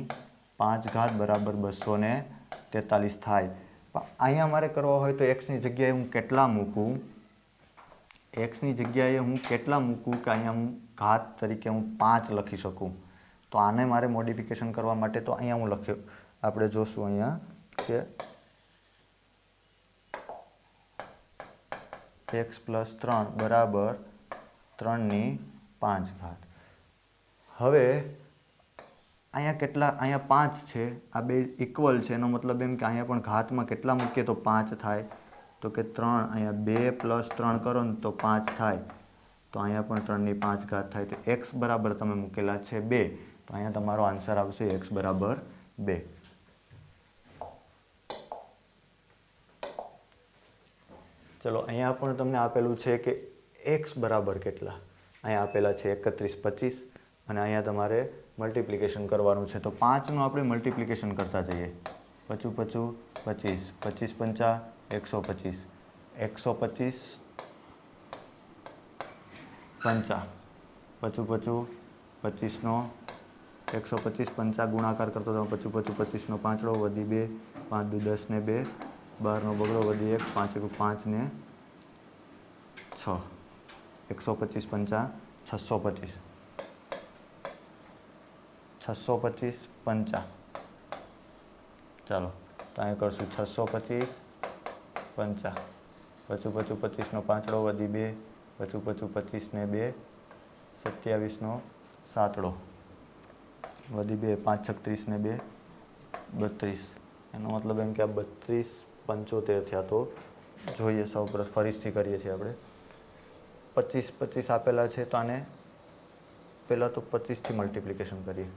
5 ઘાત બરાબર 243 થાય. પણ અહીંયા મારે કરવા હોય તો એક્સની જગ્યાએ હું કેટલા મૂકું, એક્સની જગ્યાએ હું કેટલા મૂકું કે અહીંયા હું ઘાત તરીકે હું 5 લખી શકું. તો આને મારે મોડિફિકેશન કરવા માટે તો અહીંયા હું લખ્યો, આપણે જોશું અહીંયા કે x + 3 બરાબર 3ની 5 ઘાત. હવે અહીંયા કેટલા, અહીંયા 5 છે, આ બે ઇક્વલ છે, એનો મતલબ એમ કે અહીંયા પણ ઘાતમાં કેટલા મૂકીએ તો 5 થાય. તો કે 3, અહીંયા 2 + 3 કરો ને તો 5 થાય. તો અહીંયા પણ 3ની 5 ઘાત થાય. તો x બરાબર તમે મૂકેલા છે 2, તો અહીંયા તમારો આન્સર આવશે x બરાબર 2. ચલો અહીંયા પણ તમને આપેલું છે કે x બરાબર કેટલા, અહીંયા આપેલા છે 31 25, અને અહીંયા તમારે મલ્ટિપ્લિકેશન કરવાનું છે. તો 5નું આપણે મલ્ટિપ્લિકેશન કરતા જઈએ. 5 5 25, 25 પંચા 125, 125 પંચા 5 5 25નો 125 પંચા ગુણાકાર કરતો તો 5 5 25નો પાંચડો વધી 2, 5 2 10 ને 2, 12નો બગડો વધી 1, 5 1 5 ને 6, 125 પંચા 625, 625 પંચા. ચાલો તો અહીંયા કરશું 625 પંચા, 5 5 25નો પાંચડો વધી 2, 5 5 25 ને 2, 27નો સાતડો વધી 2, 5 6 30 ને 2 32. એનો મતલબ એમ કે આ 32 75 થયા. તો જોઈએ સૌ પ્રથમ ફરીથી કરીએ છીએ આપણે. 25 25 આપેલા છે તો આને પહેલાં તો 25થી મલ્ટિપ્લિકેશન કરીએ.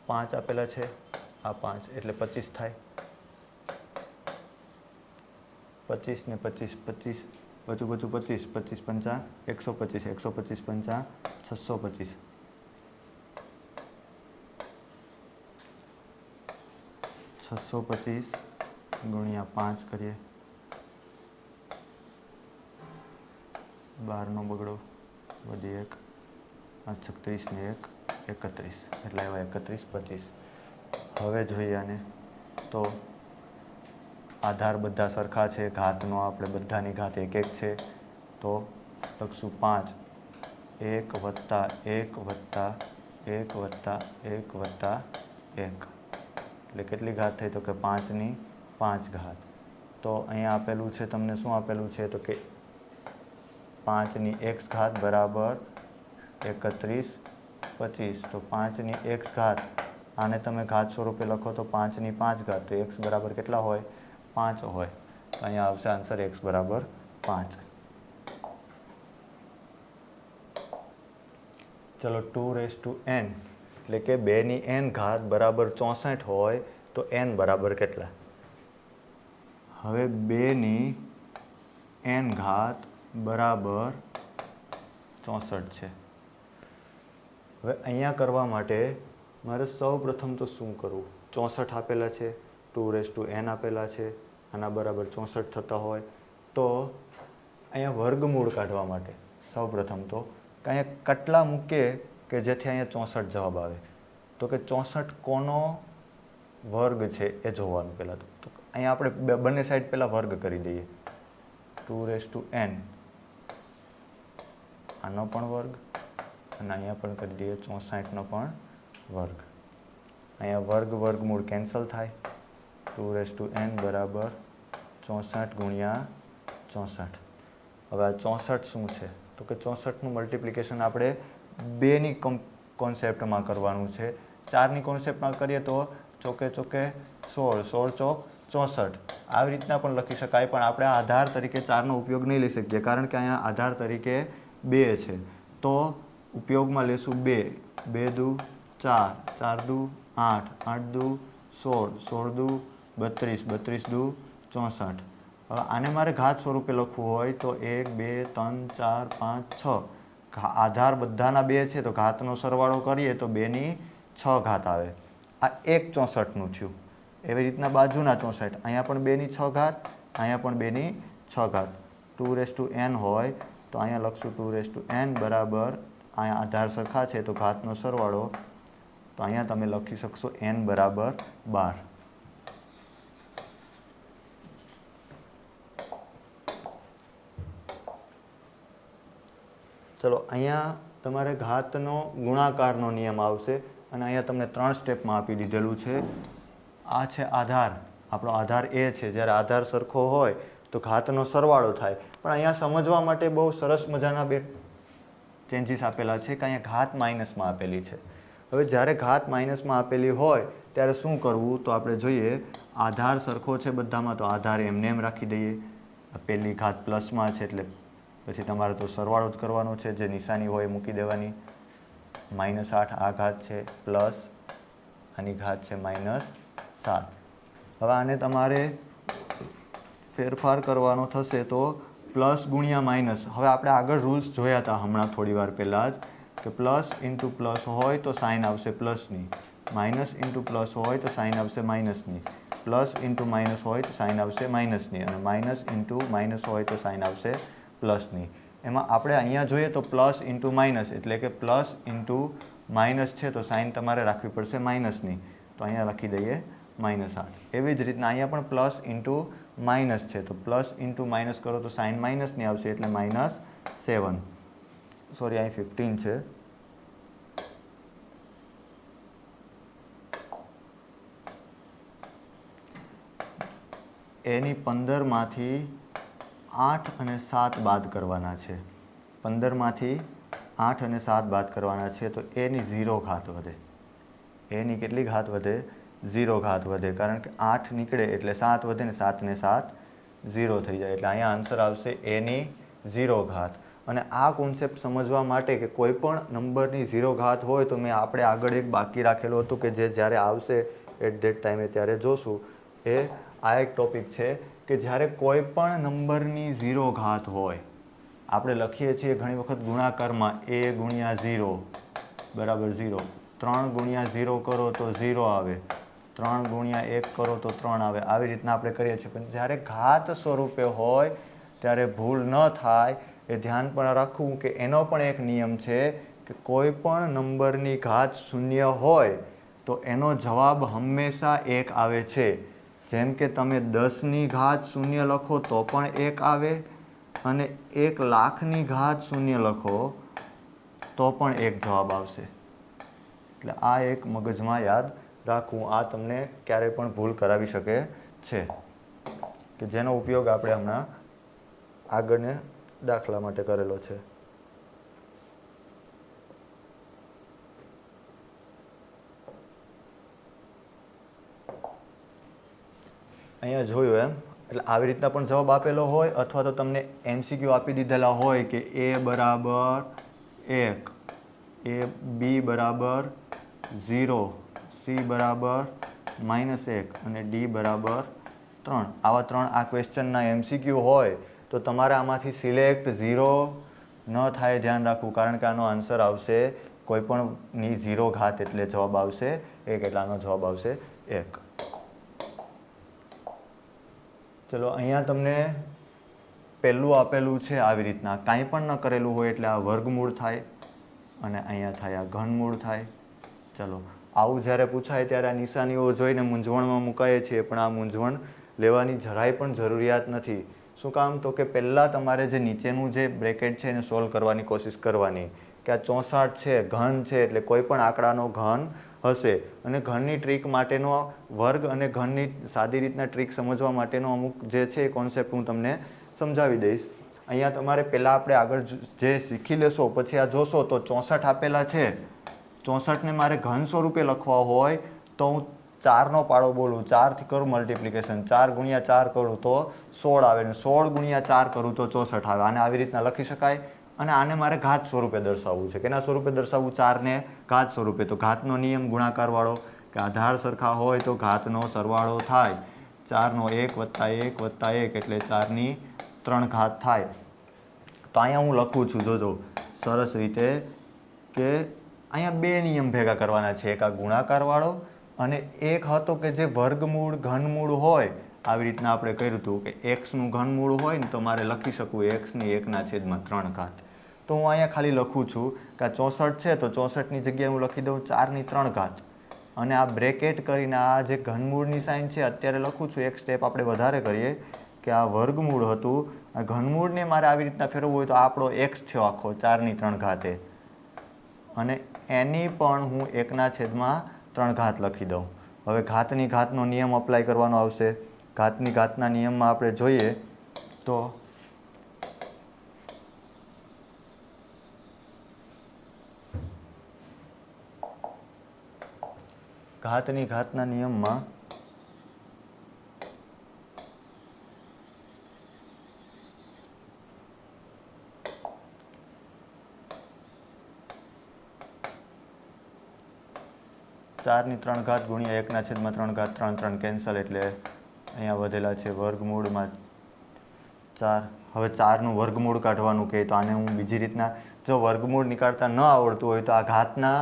5 આપેલા છે, આ 5 એટલે 25 થાય. 25 ને 25 25, 5 5 25, 25 પંચા 125, 125 પંચા 625, 625 ગુણ્યા 5 કરીએ, 12નો બગડો વધી 1, 5 36 ને 1 31, એટલે આવ્યા 31 25. હવે જોઈએ આને તો આધાર બધા સરખા છે, ઘાતનો આપણે બધાની ઘાત એક એક છે, તો લખશું 5 1 વત્તા 1 વત્તા 1 વત્તા 1 વત્તા 1 એટલે કેટલી ઘાત થઈ? તો કે 5ની 5 ઘાત. તો અહીંયા આપેલું છે તમને શું આપેલું છે? તો કે 5ની x ઘાત બરાબર 31 25. તો 5ની x ઘાત આને તમે ઘાત સ્વરૂપે લખો તો 5ની 5 ઘાત. તો x બરાબર કેટલા હોય? 5 હોય. તો અહીંયા આવશે આન્સર x બરાબર 5. ચલો 2n એટલે કે 2ની n ઘાત બરાબર 64 હોય તો n બરાબર કેટલા? હવે 2ની n ઘાત બરાબર 64 છે. હવે અહીંયા કરવા માટે મારે સૌ પ્રથમ તો શું કરવું? 64 આપેલા છે, 2n આપેલા છે, આના બરાબર 64 થતા હોય તો અહીંયા વર્ગમૂળ કાઢવા માટે સૌ પ્રથમ તો અહીંયા કેટલા મૂકીએ કે જેથી અહીંયા 64 જવાબ આવે? તો કે 64 કોનો વર્ગ છે એ જોવાનું પહેલાં. તો અહીંયા આપણે બંને સાઈડ પહેલાં વર્ગ કરી દઈએ. 2n આનો પણ વર્ગ અને અહીંયા પણ કરી દઈએ 64નો પણ વર્ગ. અહીંયા વર્ગ વર્ગમૂળ કેન્સલ થાય. 2n બરાબર 64 ગુણ્યા 64. હવે આ 64 શું છે? તો કે 64નું મલ્ટિપ્લિકેશન આપણે 2ની કોન્સેપ્ટમાં કરવાનું છે. 4ની કોન્સેપ્ટમાં કરીએ તો ચોકે ચોકે 16, 16 ચોક 64 આવી રીતના પણ લખી શકાય, પણ આપણે આધાર તરીકે 4નો ઉપયોગ નહીં લઈ શકીએ કારણ કે અહીંયા આધાર તરીકે 2 છે. તો ઉપયોગમાં લેશું 2. 2 દુ 4, 4 દુ 8, 8 દુ 16, 16 દુ 32, 32 દુ 64. હવે આને મારે ઘાત સ્વરૂપે લખવું હોય તો 1 2 3 4 5 6. આધાર બધાના 2 છે તો ઘાતનો સરવાળો કરીએ તો 2ની 6 ઘાત આવે. આ એક 64નું થયું. એવી રીતના બાજુના 64, અહીંયા પણ 2ની 6 ઘાત, અહીંયા પણ 2ની 6 ઘાત. 2n હોય તો અહીંયા લખશું 2n બરાબર, અહીંયા આધાર સરખા છે તો ઘાતનો સરવાળો, તો અહીંયા તમે લખી શકશો n બરાબર 12. ચલો અહીંયા તમારે ઘાતનો ગુણાકારનો નિયમ આવશે અને અહીંયા તમને 3 સ્ટેપમાં આપી દીધેલું છે. આ છે આધાર, આપણો આધાર એ છે. જ્યારે આધાર સરખો હોય તો ઘાતનો સરવાળો થાય. પણ અહીંયા સમજવા માટે બહુ સરસ મજાના 2 ચેન્જીસ આપેલા છે કે અહીંયા ઘાત માઇનસમાં આપેલી છે. હવે જ્યારે ઘાત માઇનસમાં આપેલી હોય ત્યારે શું કરવું? તો આપણે જોઈએ આધાર સરખો છે બધામાં તો આધાર એમને એમ રાખી દઈએ. પહેલી ઘાત પ્લસમાં છે એટલે પછી તમારે તો સરવાળો જ કરવાનો છે, જે નિશાની હોય એ મૂકી દેવાની. -8 આ ઘાત છે, પ્લસ આની ઘાત છે -7. હવે આને તમારે ફેરફાર કરવાનો થશે તો પ્લસ ગુણ્યા માઇનસ. હવે આપણે આગળ રૂલ્સ જોયા હતા હમણાં થોડી વાર પહેલાં જ કે પ્લસ ઇન્ટુ પ્લસ હોય તો સાઇન આવશે પ્લસની, માઇનસ ઇન્ટુ પ્લસ હોય તો સાઇન આવશે માઇનસની, પ્લસ ઇન્ટુ માઇનસ હોય તો સાઇન આવશે માઇનસની, અને માઇનસ ઇન્ટુ માઇનસ હોય તો સાઇન આવશે પ્લસની. એમાં આપણે અહીંયા જોઈએ તો પ્લસ ઇન્ટુ માઇનસ એટલે કે પ્લસ ઇન્ટુ માઇનસ છે તો સાઇન તમારે રાખવી પડશે માઇનસની, તો અહીંયા લખી દઈએ -8. એવી જ રીતના અહીંયા પણ પ્લસ ઇન્ટુ માઇનસ છે તો પ્લસ ઇન્ટુ માઇનસ કરો તો સાઇન માઇનસની આવશે એટલે -7. સોરી અહીં 15 છે. એની 15માંથી 8 અને 7 બાદ કરવાના છે. 15માંથી 8 અને 7 બાદ કરવાના છે તો એની 0 ઘાત વધે. એની કેટલી ઘાત વધે? 0 ઘાત વધે, કારણ કે 8 નીકળે એટલે 7 વધે ને 7 ને 7 0 થઈ જાય. એટલે અહીંયા આન્સર આવશે એની 0 ઘાત. અને આ કોન્સેપ્ટ સમજવા માટે કે કોઈ પણ નંબરની 0 ઘાત હોય તો મેં આપણે આગળ એક બાકી રાખેલું હતું કે જે જ્યારે આવશે એટ ધેટ ટાઈમે ત્યારે જોશું. એ આ એક ટોપિક છે કે જ્યારે કોઈ પણ નંબરની 0 ઘાત હોય, આપણે લખીએ છીએ ઘણી વખત ગુણાકારમાં a ગુણ્યા 0 બરાબર 0, 3 ગુણ્યા 0 કરો તો 0 આવે, 3 ગુણ્યા 1 કરો તો 3 આવે. આવી રીતના આપણે કરીએ છીએ. પણ જ્યારે ઘાત સ્વરૂપે હોય ત્યારે ભૂલ ન થાય એ ધ્યાન પણ રાખવું કે એનો પણ એક નિયમ છે કે કોઈ પણ નંબરની ઘાત 0 હોય તો એનો જવાબ હંમેશા 1 આવે છે. જેમ કે તમે 10ની ઘાત શૂન્ય લખો તો પણ 1 આવે અને 1,00,000ની ઘાત શૂન્ય લખો તો પણ 1 જવાબ આવશે. એટલે આ એક મગજમાં યાદ રાખવું. આ તમને ક્યારેય પણ ભૂલ કરાવી શકે છે, કે જેનો ઉપયોગ આપણે હમણાં આગળને દાખલા માટે કરેલો છે. અહીંયા જોયું એમ, એટલે આવી રીતના પણ જવાબ આપેલો હોય અથવા તો તમને MCQ આપી દીધેલા હોય કે A બરાબર 1, B બરાબર 0, C બરાબર -1 અને D બરાબર 3. આવા 3 આ ક્વેશ્ચનના MCQ હોય તો તમારે આમાંથી સિલેક્ટ 0 ન થાય, ધ્યાન રાખવું, કારણ કે આનો આન્સર આવશે કોઈ પણની 0 ઘાત એટલે જવાબ આવશે 1, એટલે આનો જવાબ આવશે 1. ચલો અહીંયા તમને પહેલું આપેલું છે આવી રીતના, કાંઈ પણ ન કરેલું હોય એટલે આ વર્ગમૂળ થાય અને અહીંયા થાય આ ઘનમૂળ થાય. ચલો આવું જ્યારે પૂછાય ત્યારે આ નિશાનીઓ જોઈને મૂંઝવણમાં મુકાઈએ છીએ, પણ આ મૂંઝવણ લેવાની જરાય પણ જરૂરિયાત નથી. શું કામ? તો કે પહેલાં તમારે જે નીચેનું જે બ્રેકેટ છે એને સોલ્વ કરવાની કોશિશ કરવાની, કે આ 64 છે ઘન છે એટલે કોઈ પણ આંકડાનો ઘન હશે, અને ઘનની ટ્રીક માટેનો વર્ગ અને ઘનની સાદી રીતના ટ્રીક સમજવા માટેનો અમુક જે છે એ કોન્સેપ્ટ હું તમને સમજાવી દઈશ. અહીંયા તમારે પહેલાં આપણે આગળ જે શીખી લેશો પછી આ જોશો તો 64 આપેલા છે. 64ને મારે ઘન સ્વરૂપે લખવા હોય તો હું 4નો પાડો બોલું, 4થી કરું મલ્ટિપ્લિકેશન, 4 ગુણ્યા 4 કરું તો 16 આવે, ને 16 ગુણ્યા 4 કરું તો 64 આવે. આને આવી રીતના લખી શકાય. અને આને મારે ઘાત સ્વરૂપે દર્શાવવું છે. કેના સ્વરૂપે દર્શાવવું? 4ને ઘાત સ્વરૂપે. તો ઘાતનો નિયમ ગુણાકારવાળો, કે આધાર સરખા હોય તો ઘાતનો સરવાળો થાય. 4નો 1 વત્તા 1 વત્તા 1 એટલે 4ની 3 ઘાત થાય. તો અહીંયા હું લખું છું, જોજો સરસ રીતે, કે અહીંયા 2 નિયમ ભેગા કરવાના છે. એક આ ગુણાકારવાળો અને એક હતો કે જે વર્ગમૂળ ઘનમૂળ હોય, આવી રીતના આપણે કર્યું હતું કે એક્સનું ઘનમૂળ હોય ને તો મારે લખી શકું એક્સની 1/3 ઘાત. તો હું અહીંયા ખાલી લખું છું કે આ 64 છે તો 64ની જગ્યાએ હું લખી દઉં 4/3 ઘાત, અને આ બ્રેકેટ કરીને આ જે ઘનમૂળની સાઇન છે અત્યારે લખું છું. એક સ્ટેપ આપણે વધારે કરીએ કે આ વર્ગમૂળ હતું, આ ઘનમૂળને મારે આવી રીતના ફેરવવું હોય તો આપણો એક્સ થયો આખો 4/3 ઘાતે, અને એની પણ હું 1/3 ઘાત લખી દઉં. હવે ઘાતની ઘાતનો નિયમ અપ્લાય કરવાનો આવશે. ઘાતની ઘાતના નિયમમાં આપણે જોઈએ તો ઘાતની ઘાતના નિયમમાં ચારની 3 ઘાત ગુણ્યા 1/3 ઘાત 3 કેન્સલ, એટલે અહીંયા વધેલા છે વર્ગમૂળમાં 4. હવે 4નું વર્ગમૂળ કાઢવાનું કહે તો આને હું બીજી રીતના, જો વર્ગમૂળ નીકાળતા ન આવડતું હોય તો આ ઘાતના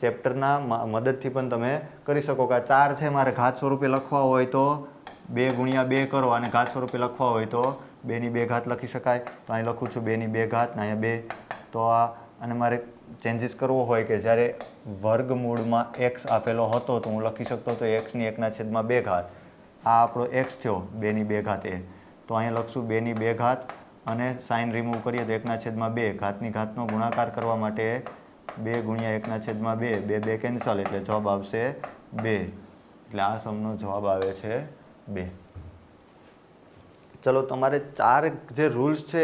ચેપ્ટરના મદદથી પણ તમે કરી શકો. કે 4 છે મારે ઘાત સ્વરૂપે લખવા હોય તો 2 ગુણ્યા 2 કરો, અને ઘાત સ્વરૂપે લખવા હોય તો 2/2 ઘાત લખી શકાય. તો અહીં લખું છું 2/2 ઘાત, અહીંયા 2. તો અને મારે ચેન્જીસ કરવો હોય કે જ્યારે વર્ગમૂળમાં એક્સ આપેલો હતો તો હું લખી શકતો હતો એક્સની 1/2 ઘાત. આ આપણો એક્સ થયો 2/2 ઘાત એ, તો અહીંયા લખશું 2/2 ઘાત, અને સાઇન રિમૂવ કરીએ તો 1/2. ઘાતની ઘાતનો ગુણાકાર કરવા માટે 2 ગુણ્યા 1/2, 2 કેન્સલ, એટલે જવાબ આવશે 2. એટલે આ સમનો જવાબ આવે છે 2. ચલો તમારે 4 જે રૂલ્સ છે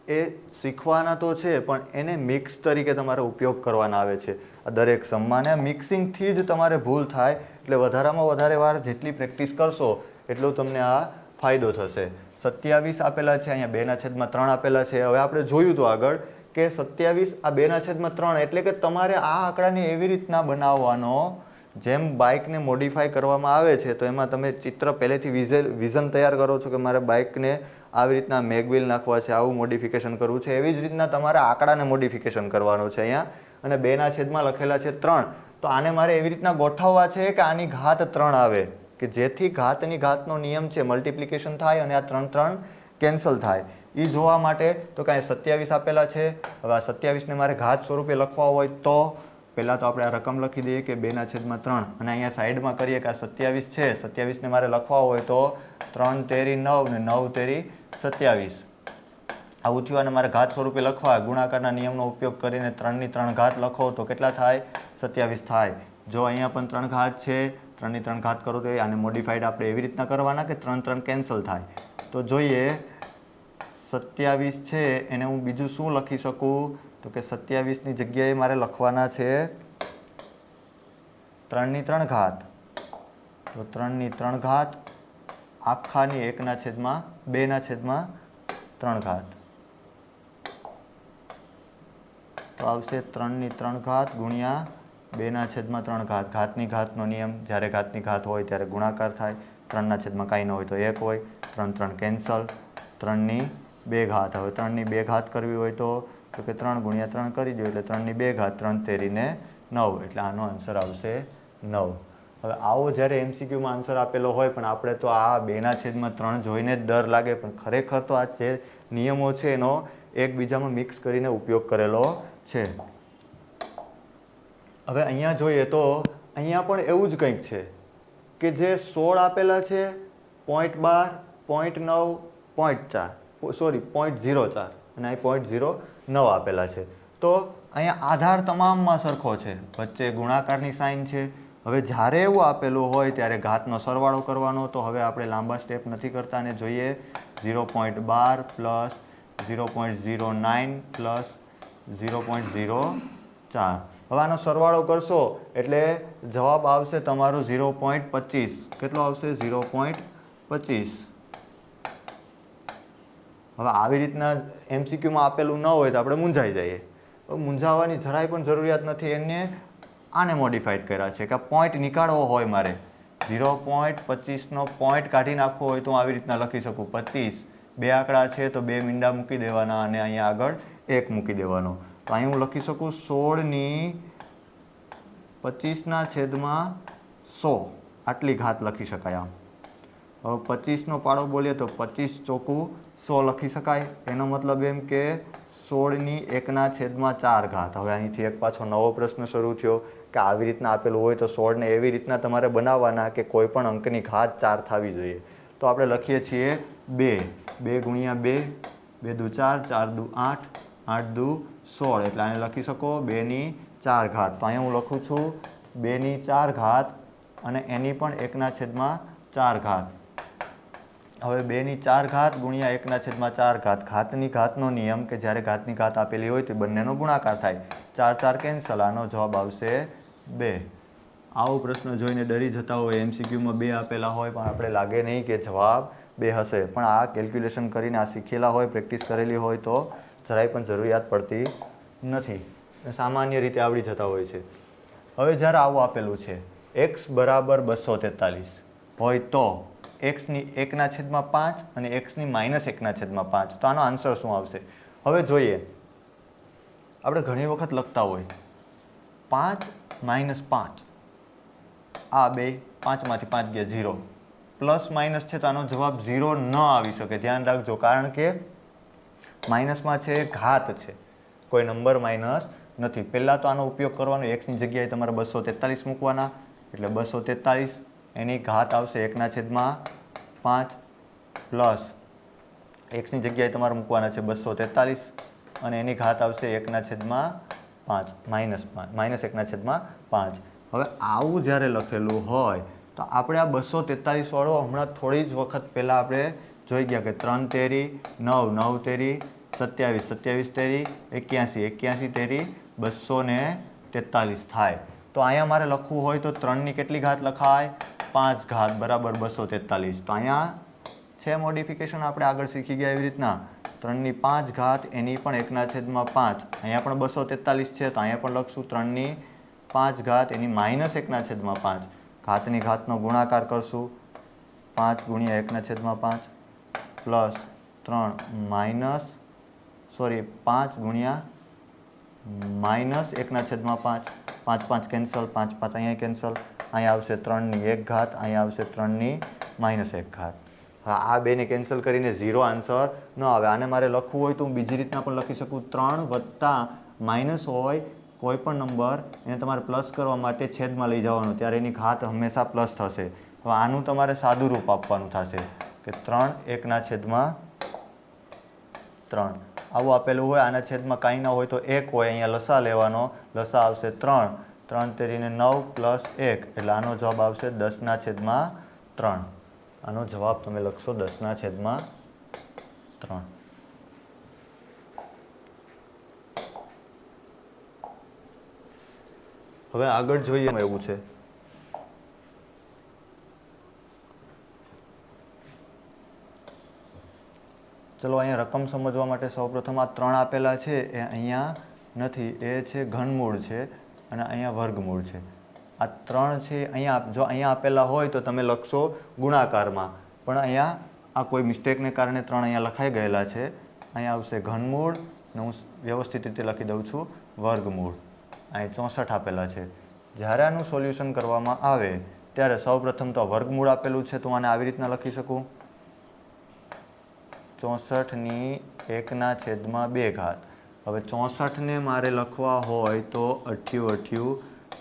એ શીખવાના તો છે, પણ એને મિક્સ તરીકે તમારે ઉપયોગ કરવાના આવે છે આ દરેક સમમાં. અને મિક્સિંગથી જ તમારે ભૂલ થાય, એટલે વધારામાં વધારે વાર જેટલી પ્રેક્ટિસ કરશો એટલો તમને આ ફાયદો થશે. 27 આપેલા છે, અહીંયા 2/3 આપેલા છે. હવે આપણે જોયું હતું આગળ કે 27 આ 2/3, એટલે કે તમારે આ આંકડાને એવી રીતના બનાવવાનો, જેમ બાઇકને મોડિફાય કરવામાં આવે છે તો એમાં તમે ચિત્ર પહેલેથી વિઝન તૈયાર કરો છો કે મારે બાઇકને આવી રીતના મેગવિલ નાખવા છે, આવું મોડિફિકેશન કરવું છે, એવી જ રીતના તમારે આંકડાને મોડિફિકેશન કરવાનો છે અહીંયા. અને 2/3 લખેલા છે 3, તો આને મારે એવી રીતના ગોઠવવા છે કે આની ઘાત 3 આવે, કે જેથી ઘાતની ઘાતનો નિયમ છે મલ્ટિપ્લિકેશન થાય અને આ 3 કેન્સલ થાય. એ જોવા માટે તો કાંઈ 27 આપેલા છે. હવે આ 27ને મારે ઘાત સ્વરૂપે લખવા હોય તો પહેલાં તો આપણે આ રકમ લખી દઈએ કે 2/3 અને અહીંયા સાઈડમાં કરીએ કે આ 27 છે, 27ને મારે લખવા હોય તો 3 તેરી 9 ને 9 તેરી 27 આવું થયું. અને મારે ઘાત સ્વરૂપે લખવા ગુણાકારના નિયમનો ઉપયોગ કરીને 3 ની 3 ઘાત લખો તો કેટલા થાય? 27 થાય. જો અહીંયા પણ 3 ઘાત છે, 3 ની 3 ઘાત કરો તો આને મોડિફાઈડ આપણે એવી રીતના કરવાના કે 3 3 કેન્સલ થાય. તો જોઈએ 27 છે એને હું બીજું શું લખી શકું? તો કે 27ની જગ્યાએ મારે લખવાના છે 3 ની 3 ઘાત. તો 3 ની 3 ઘાત આખાની 1/2/3 ઘાત. તો આવશે 3 ની 3 ઘાત ગુણ્યા 2/3 ઘાત. ઘાતની ઘાતનો નિયમ, જ્યારે ઘાતની ઘાત હોય ત્યારે ગુણાકાર થાય. 3/3 કાંઈ ન હોય તો 1 હોય. 3 3 કેન્સલ. 3 ની 2 ઘાત. હવે 3 ની 2 ઘાત કરવી હોય તો કે 3 ગુણ્યા 3 કરી દો એટલે 3 ની 2 ઘાત. 3 તેરીને 9 એટલે આનો આન્સર આવશે 9. હવે આવો જ્યારે MCQમાં આન્સર આપેલો હોય પણ આપણે તો આ 2/3 જોઈને જ ડર લાગે, પણ ખરેખર તો આ જે નિયમો છે એનો એકબીજામાં મિક્સ કરીને ઉપયોગ કરેલો છે. હવે અહીંયા જોઈએ તો અહીંયા પણ એવું જ કંઈક છે કે જે 16 આપેલા છે, 0.12, 0.9, 0.4 સોરી 0.04 અને અહીં 0.09 આપેલા છે. તો અહીંયા આધાર તમામમાં સરખો છે, વચ્ચે ગુણાકારની સાઇન છે. હવે જ્યારે એવું આપેલું હોય ત્યારે ઘાતનો સરવાળો કરવાનો. તો હવે આપણે લાંબા સ્ટેપ નથી કરતા અને જોઈએ 0.12 પ્લસ 0.09 પ્લસ 0.04. હવે આનો સરવાળો કરશો એટલે જવાબ આવશે તમારો 0.25. કેટલો આવશે? 0.25. હવે આવી રીતના MCQમાં આપેલું ન હોય તો આપણે મૂંઝાઈ જઈએ. મૂંઝાવાની જરાય પણ જરૂરિયાત નથી. એને આને મોડિફાઈડ કર્યા છે કે પોઈન્ટ નીકાળવો હોય મારે 0.25નો પોઈન્ટ કાઢી નાખવો હોય તો હું આવી રીતના લખી શકું. 25 બે આંકડા છે તો 2 મીંડા મૂકી દેવાના અને અહીંયા આગળ 1 મૂકી દેવાનો. તો અહીં હું લખી શકું 16 ની 25/100 આટલી ઘાત લખી શકાય. આમ હવે 25નો પાડો બોલીએ તો 25 ચોકું 100 લખી શકાય. એનો મતલબ એમ કે 16 ની 1/4 ઘાત. હવે અહીંથી એક પાછો નવો પ્રશ્ન શરૂ થયો કે આવી રીતના આપેલું હોય તો 16ને એવી રીતના તમારે બનાવવાના કે કોઈ પણ અંકની ઘાત 4 થવી જોઈએ. તો આપણે લખીએ છીએ 2 ગુણ્યા 2, 2 દુ 4, 4 દુ 8, 8 દુ 16 એટલે આને લખી શકો 2 ની 4 ઘાત. તો અહીંયા હું લખું છું 2 ની 4 ઘાત અને એની પણ 1/4 ઘાત. હવે 2 ની 4 ઘાત ગુણ્યા 1/4 ઘાત. ઘાતની ઘાતનો નિયમ કે જ્યારે ઘાતની ઘાત આપેલી હોય તો બંનેનો ગુણાકાર થાય. 4 4 કેન્સલ. આનો જવાબ આવશે 2. આવો પ્રશ્ન જોઈને ડરી જતા હોય, MCQમાં 2 આપેલા હોય પણ આપણે લાગે નહીં કે જવાબ 2 હશે. પણ આ કેલ્ક્યુલેશન કરીને આ શીખેલા હોય, પ્રેક્ટિસ કરેલી હોય તો જરાય પણ જરૂરિયાત પડતી નથી. સામાન્ય રીતે આવડી જતા હોય છે. હવે જ્યારે આવું આપેલું છે x બરાબર 243 હોય તો x ની 1/5 અને x ની -1/5. તો આનો આન્સર શું આવશે? હવે જોઈએ, આપણે ઘણી વખત લખતા હોય 5 -5 આ બે 5માંથી 5 ગયા 0 પ્લસ માઇનસ છે તો આનો જવાબ 0 ન આવી શકે. ધ્યાન રાખજો, કારણ કે માઇનસમાં છે ઘાત છે, કોઈ નંબર માઇનસ નથી. પહેલાં તો આનો ઉપયોગ કરવાનો, એક્સની જગ્યાએ તમારે 243 મૂકવાના એટલે 243 એની ઘાત આવશે 1/5 પ્લસ એક્સની જગ્યાએ તમારે મૂકવાના છે 243 અને એની ઘાત આવશે 1/5 -1/5. હવે આવું જ્યારે લખેલું હોય તો આપણે આ 243 વાળો હમણાં થોડી જ વખત પહેલાં આપણે જોઈ ગયા કે 3 તેરી 9, 9 તેરી 27, 27 તેરી 81, 81 તેરી 243 થાય. તો અહીંયા મારે લખવું હોય તો 3ની કેટલી ઘાત લખાય? 5 ઘાત બરાબર 243. તો અહીંયા છે મોડિફિકેશન, આપણે આગળ શીખી ગયા એવી રીતના 3ની 5 ઘાત એની પણ 1/5. અહીંયા પણ 243 છે તો અહીંયા પણ લખશું 3ની 5 ઘાત એની -1/5. ઘાતની ઘાતનો ગુણાકાર કરશું 5 ગુણ્યા 1/5 પ્લસ 3 5 ગુણ્યા -1/5. 5 5 કેન્સલ, 5 5 અહીંયા કેન્સલ. અહીંયા આવશે 3ની 1 ઘાત, અહીંયા આવશે 3ની -1 ઘાત. હા, આ બેને કેન્સલ કરીને 0 આન્સર ન આવે. આને મારે લખવું હોય તો હું બીજી રીતના પણ લખી શકું. 3 વત્તા માઇનસ હોય કોઈ પણ નંબર એને તમારે પ્લસ કરવા માટે છેદમાં લઈ જવાનો, ત્યારે એની ઘાત હંમેશા પ્લસ થશે. હવે આનું તમારે સાદું રૂપ આપવાનું થશે કે 3 1/3. આવું આપેલું હોય, આના છેદમાં કાંઈ ના હોય તો 1 હોય, અહીંયા લસા લેવાનો, લસા આવશે 3, 3 તેરીને 9 પ્લસ 1, એટલે આનો જવાબ આવશે 10/3. આનો જવાબ તમે લખશો 10/3. હવે આગળ જોઈએ એવું છે. ચલો અહીંયા રકમ સમજવા માટે સૌપ્રથમ આ 3 આપેલા છે એ અહીંયા નથી, એ છે ઘનમૂળ છે અને અહીંયા વર્ગમૂળ છે. આ 3 છે અહીંયા, જો અહીંયા આપેલા હોય તો તમે લખશો ગુણાકારમાં, પણ અહીંયા આ કોઈ મિસ્ટેકને કારણે 3 અહીંયા લખાઈ ગયેલા છે. અહીંયા આવશે ઘનમૂળ ને હું વ્યવસ્થિત રીતે લખી દઉં છું વર્ગમૂળ. અહીં 64 આપેલા છે. જ્યારે આનું સોલ્યુશન કરવામાં આવે ત્યારે સૌપ્રથમ તો વર્ગમૂળ આપેલું છે, તો આને આવી રીતના લખી શકું 64 1/2. હવે 64ને મારે લખવા હોય તો 8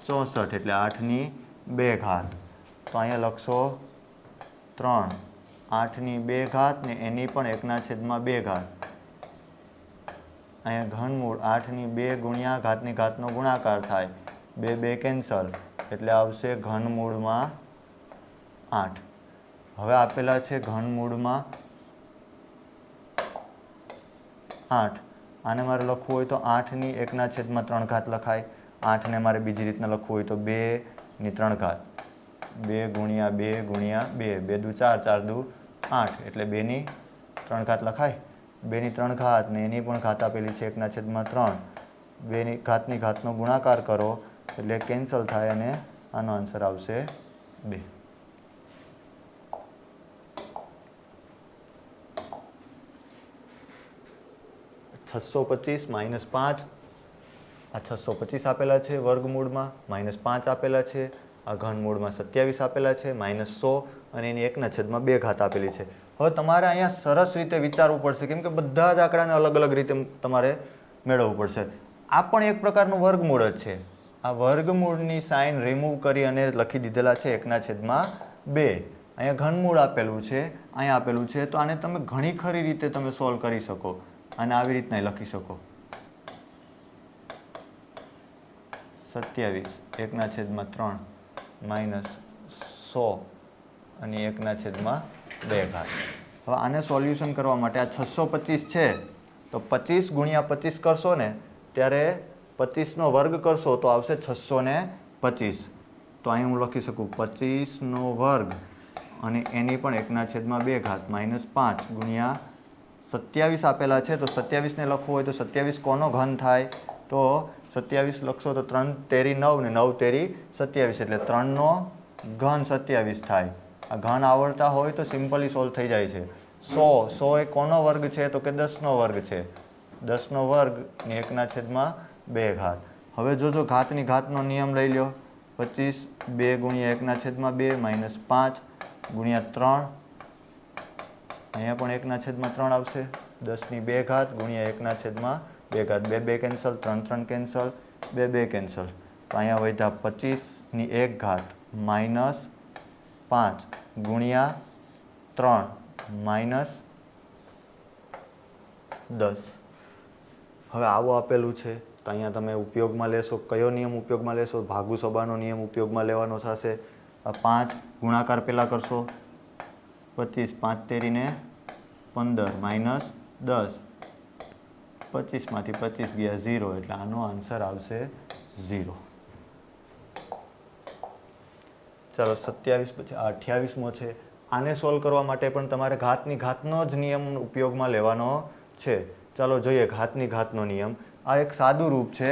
64, એટલે 8/2. તો અહીંયા લખશો 3 8/2 ને એની પણ 1/2. અહીંયા ઘનમૂળ 8/2 ગુણ્યા ઘાતની ઘાતનો ગુણાકાર થાય, 2 2 કેન્સલ, એટલે આવશે ઘનમૂળમાં 8. હવે આપેલા છે ઘનમૂળમાં 8. આને મારે લખવું હોય તો 8/1/3 લખાય. 8ને મારે બીજી રીતના લખવું હોય તો 2/3. 2 ગુણ્યા 2 ગુણ્યા 2, 2 દુ 4, 4 દુ 8, એટલે 2/3 લખાય. 2/3 ને એની પણ ઘાત આપેલી છે 1/3. 2ની ઘાતની ઘાતનો ગુણાકાર કરો એટલે કેન્સલ થાય અને આનો આન્સર આવશે 2. -5. આ 625 આપેલા છે વર્ગમૂળમાં, -5 આપેલા છે, આ ઘનમૂળમાં 27 આપેલા છે, -100 અને એની 1/2 આપેલી છે. હવે તમારે અહીંયા સરસ રીતે વિચારવું પડશે, કેમ કે બધા જ આંકડાને અલગ અલગ રીતે તમારે મેળવવું પડશે. આ પણ એક પ્રકારનું વર્ગમૂળ જ છે. આ વર્ગમૂળની સાઇન રિમૂવ કરી અને લખી દીધેલા છે 1/2. અહીંયા ઘનમૂળ આપેલું છે, અહીંયા આપેલું છે, તો આને તમે ઘણી ખરી રીતે તમે સોલ્વ કરી શકો. અને આવી રીતના લખી શકો 27 1/3 -100 અને 1/2. હવે આને સોલ્યુશન કરવા માટે આ 625 છે તો 25 ગુણ્યા 25 કરશો ને ત્યારે 25નો વર્ગ કરશો તો આવશે 625. તો અહીં હું લખી શકું 25નો વર્ગ અને એની પણ 1/2 -5 ગુણ્યા 27 આપેલા છે. તો 27ને લખવું હોય તો 27 કોનો ઘન થાય? તો 27 લખશો તો 3 તેરી 9 ને 9 તેરી 27, એટલે 3નો ઘન 27 થાય. આ ઘન આવડતા હોય તો સિમ્પલી સોલ્વ થઈ જાય છે. 100 એ કોનો વર્ગ છે? તો કે 10નો વર્ગ છે. 10નો વર્ગ ને 1/2. હવે જો ઘાતની ઘાતનો નિયમ લઈ લો, 25 2 ગુણ્યા 1/2 -5 ગુણ્યા 3, અહીંયા પણ 1/3 આવશે. 10/2 ગુણ્યા 1/2, 2 2 કેન્સલ, 3 3 કેન્સલ, 2 2 કેન્સલ. તો અહીંયા વધ્યા 25/1 -5 ગુણ્યા 3 -10. હવે આવું આપેલું છે તો અહીંયા તમે ઉપયોગમાં લેશો, કયો નિયમ ઉપયોગમાં લેશો? ભાગુ સભાનો નિયમ ઉપયોગમાં લેવાનો થશે. આ 5 ગુણાકાર પહેલાં કરશો, 25 5 તેરીને 15 -10, 25માંથી 25 ગયા 0, એટલે આનો આન્સર આવશે 0. ચાલો 27 પછી 28મો છે. આને સોલ્વ કરવા માટે પણ તમારે ઘાતની ઘાતનો જ નિયમ ઉપયોગમાં લેવાનો છે. ચાલો જોઈએ ઘાતની ઘાતનો નિયમ. આ એક સાદું રૂપ છે.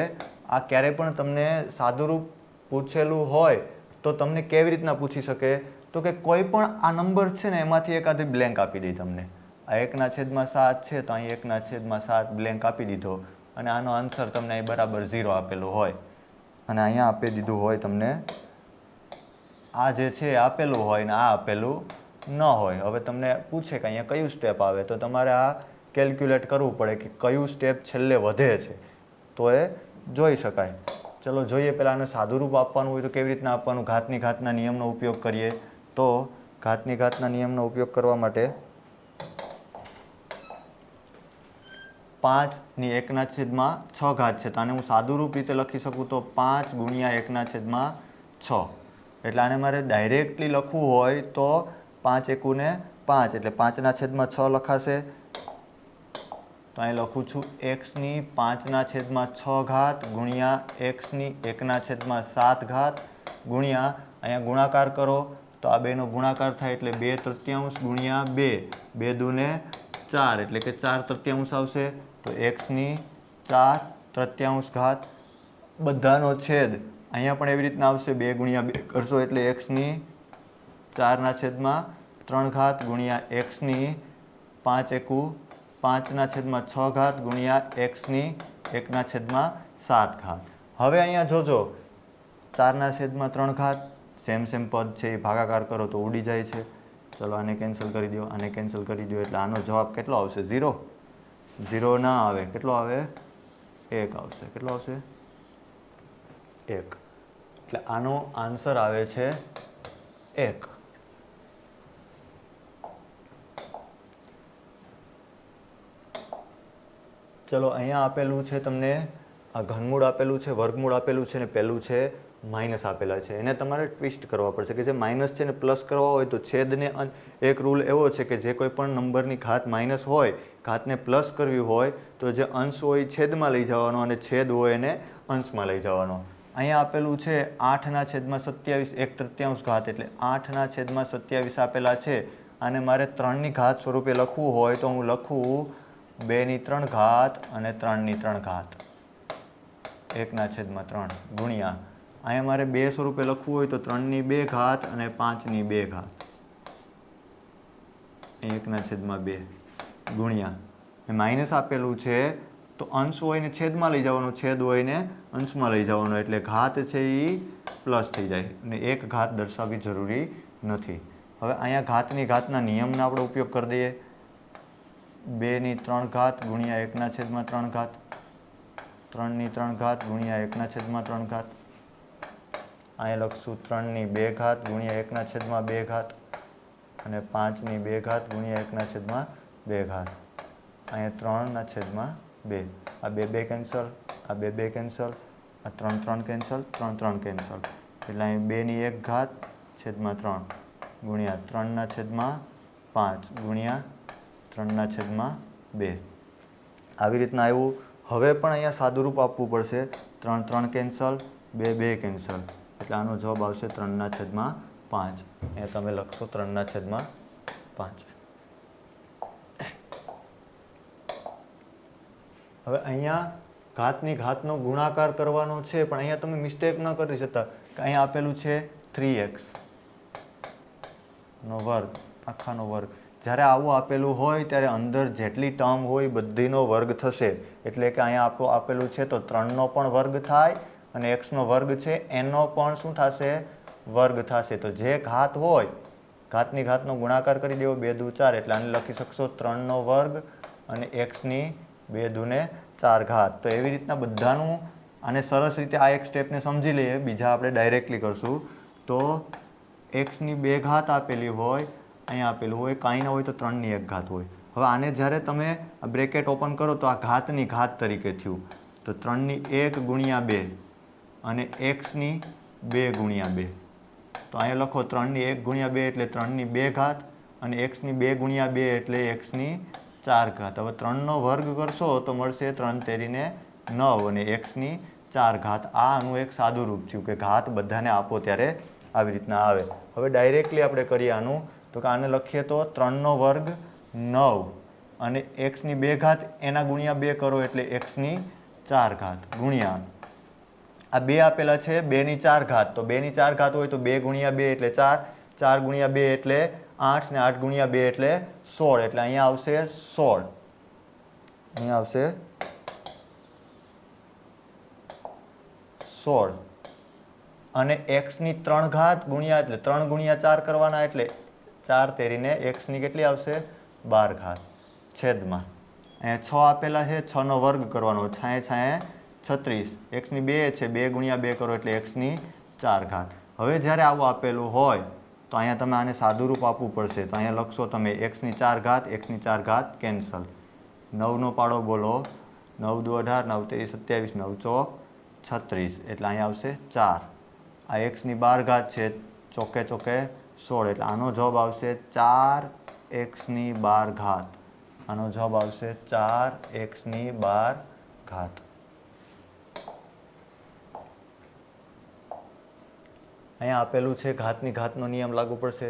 આ ક્યારે પણ તમને સાદું રૂપ પૂછેલું હોય તો તમને કેવી રીતના પૂછી શકે? તો કે કોઈ પણ આ નંબર છે ને એમાંથી એકાદી બ્લેન્ક આપી દે તમને. આ 1/7 છે તો અહીં 1/7 બ્લેન્ક આપી દીધો અને આનો આન્સર તમને અહીં બરાબર 0 આપેલો હોય અને અહીંયા આપી દીધું હોય તમને આ જે છે આપેલું હોય ને આ આપેલું ન હોય. હવે તમને પૂછે કે અહીંયા કયું સ્ટેપ આવે તો તમારે આ કેલ્ક્યુલેટ કરવું પડે કે કયું સ્ટેપ છેલ્લે વધે છે તો એ જોઈ શકાય. ચલો જોઈએ પહેલાં આને સાદું રૂપ આપવાનું હોય તો કેવી રીતના આપવાનું. ઘાતની ઘાતના નિયમનો ઉપયોગ કરીએ તો ઘાતની ઘાતના નિયમનો ઉપયોગ કરવા માટે 5/1/6 ઘાત છે તો આને હું સાદું રૂપ રીતે લખી શકું તો 5 × 1/6. એટલે આને મારે ડાયરેક્ટલી લખવું હોય તો 5 × 1 = 5 એટલે 5/6 લખાશે. તો અહીં લખું છું x ની 5/6 ઘાત ગુણ્યા x ની 1/7 ઘાત ગુણ્યા અહીંયા ગુણાકાર કરો તો આ બેનો ગુણાકાર થાય એટલે 2/3 ગુણ્યા 2 2 દૂને 4 એટલે કે 4/3 આવશે. તો x ની 4/3 ઘાત બધાનો છેદ અહીંયા પણ એવી રીતના આવશે 2 × 2 કરશો એટલે x ની 4/3 ઘાત ગુણ્યા x ની 5 × 5/6 ઘાત ગુણ્યા x ની 1/7 ઘાત. હવે અહીંયા જોજો 4/3 ઘાત સેમ પદ છે એ ભાગાકાર કરો તો ઉડી જાય છે. ચલો આને કેન્સલ કરી દો, આને કેન્સલ કરી દો એટલે આનો જવાબ કેટલો આવશે? 0. 0 ના આવે, કેટલો આવે? 1 આવશે. કેટલો આવશે? 1. એટલે આનો આન્સર આવે છે 1. ચલો અહીંયા આપેલું છે તમને આ ઘનમૂળ આપેલું છે, વર્ગમૂળ આપેલું છે ને પેલું છે માઇનસ આપેલા છે. એને તમારે ટ્વિસ્ટ કરવા પડશે કે જે માઇનસ છે ને પ્લસ કરવા હોય તો છેદને એક રૂલ એવો છે કે જે કોઈ પણ નંબરની ઘાત માઇનસ હોય, ઘાતને પ્લસ કરવી હોય તો જે અંશ હોય એ છેદમાં લઈ જવાનો અને છેદ હોય એને અંશમાં લઈ જવાનો. અહીંયા આપેલું છે 8/27 1/3 ઘાત એટલે 8/27 આપેલા છે. અને મારે 3ની ઘાત સ્વરૂપે લખવું હોય તો હું લખું 2/3 ઘાત અને 3/3 ઘાત 1/3 ગુણ્યા અહીંયા મારે 2 સ્વરૂપે લખવું હોય તો 3/2 ઘાત અને 5/2 ઘાત 1/2 ગુણ્યા માઇનસ આપેલું છે તો અંશ હોય ને છેદમાં લઈ જવાનો, છેદ હોય ને અંશમાં લઈ જવાનો એટલે ઘાત છે એ પ્લસ થઈ જાય અને એક ઘાત દર્શાવવી જરૂરી નથી. હવે અહીંયા ઘાતની ઘાતના નિયમનો આપણે ઉપયોગ કરી દઈએ. 2/3 ઘાત ગુણ્યા 1/3 ઘાત 3/3 ઘાત ગુણ્યા 1/3 ઘાત. અહીંયા લખશું 3/2 ઘાત ગુણ્યા 1/2 ઘાત અને 5/2 ઘાત ગુણ્યા 1/2 ઘાત. અહીંયા 3/2. આ 2 કેન્સલ, આ 2 કેન્સલ, આ 3 કેન્સલ, 3 કેન્સલ એટલે અહીં 2/1 ઘાત છેદમાં 3 ગુણ્યા 3/5 ગુણ્યા 3/2. આવી રીતના આવ્યું. હવે પણ અહીંયા સાદું રૂપ આપવું પડશે. 3 કેન્સલ, 2 કેન્સલ એટલે આનો જવાબ આવશે 3/5. અહીંયા તમે લખશો 3/5. હવે અહીંયા ઘાતની ઘાતનો ગુણાકાર કરવાનો છે પણ અહીંયા તમે મિસ્ટેક ન કરી શકતા કે અહીંયા આપેલું છે 3x નો વર્ગ આખાનો વર્ગ. જ્યારે આવું આપેલું હોય ત્યારે અંદર જેટલી ટર્મ હોય બધીનો વર્ગ થશે એટલે કે અહીંયા આપણું આપેલું છે તો 3નો પણ વર્ગ થાય અને x નો વર્ગ છે એનો પણ શું થશે? વર્ગ થશે. તો જે ઘાત હોય ઘાતની ઘાતનો ગુણાકાર કરી દેવો 2 દુ 4 એટલે આને લખી શકશો 3નો વર્ગ અને x ની 2 દુને 4 ઘાત. તો એવી રીતના બધાનું આને સરસ રીતે આ એક સ્ટેપને સમજી લઈએ. બીજા આપણે ડાયરેક્ટલી કરશું તો x ની 2 ઘાત આપેલી હોય, અહીંયા આપેલું હોય, કાંઈ ના હોય તો 3/1 ઘાત હોય. હવે આને જ્યારે તમે બ્રેકેટ ઓપન કરો તો આ ઘાતની ઘાત તરીકે થયું તો 3/1 ગુણ્યા 2 અને x ની 2 ગુણ્યા 2. તો અહીંયા લખો 3/1 ગુણ્યા 2 એટલે 3/2 ઘાત અને x ની 2 ગુણ્યા 2 એટલે x ની 4 ઘાત. હવે 3નો વર્ગ કરશો તો મળશે 3 તેરીને 9 અને x ની 4 ઘાત. આ આનું એક સાદું રૂપ થયું કે ઘાત બધાને આપો ત્યારે આવી રીતના આવે. હવે ડાયરેક્ટલી આપણે કરીએ આનું તો કે આને લખીએ તો 3નો વર્ગ 9 અને x ની 2 ઘાત એના ગુણ્યા 2 કરો એટલે x ની 4 ઘાત ગુણ્યા આ 2 આપેલા છે 2ની 4 ઘાત. તો 2ની 4 ઘાત હોય તો 2 ગુણ્યા 2 એટલે 4, 4 ગુણ્યા 2 એટલે 8 ને 8 ગુણ્યા 2 એટલે 16 એટલે અહીંયા આવશે 16. અહીંયા આવશે 16 અને x ની 3 ઘાત ગુણ્યા એટલે 3 ગુણ્યા 4 કરવાના એટલે 4 તેરીને x ની કેટલી આવશે? 12 ઘાત છેદમાં અહીંયા 6 આપેલા છે 6નો વર્ગ કરવાનો, 6 6 36, એક્સની 2 છે, 2 ગુણ્યા 2 કરો એટલે એક્સની 4 ઘાત. હવે જ્યારે આવું આપેલું હોય તો અહીંયા તમે આને સાદું રૂપ આપવું પડશે. તો અહીંયા લખશો તમે એક્સની 4 ઘાત, એક્સની 4 ઘાત કેન્સલ. 9નો પાડો બોલો, 9 દુ 18, 9 તેરી 27, 9 ચોક 36, એટલે અહીંયા આવશે 4. આ એક્સની 12 ઘાત છે, ચોકે ચોકે 16, એટલે આનો જવાબ આવશે 4 એક્સની 12 ઘાત. આનો જવાબ આવશે 4 એક્સની 12 ઘાત. અહીંયા આપેલું છે ઘાતની ઘાતનો નિયમ લાગુ પડશે,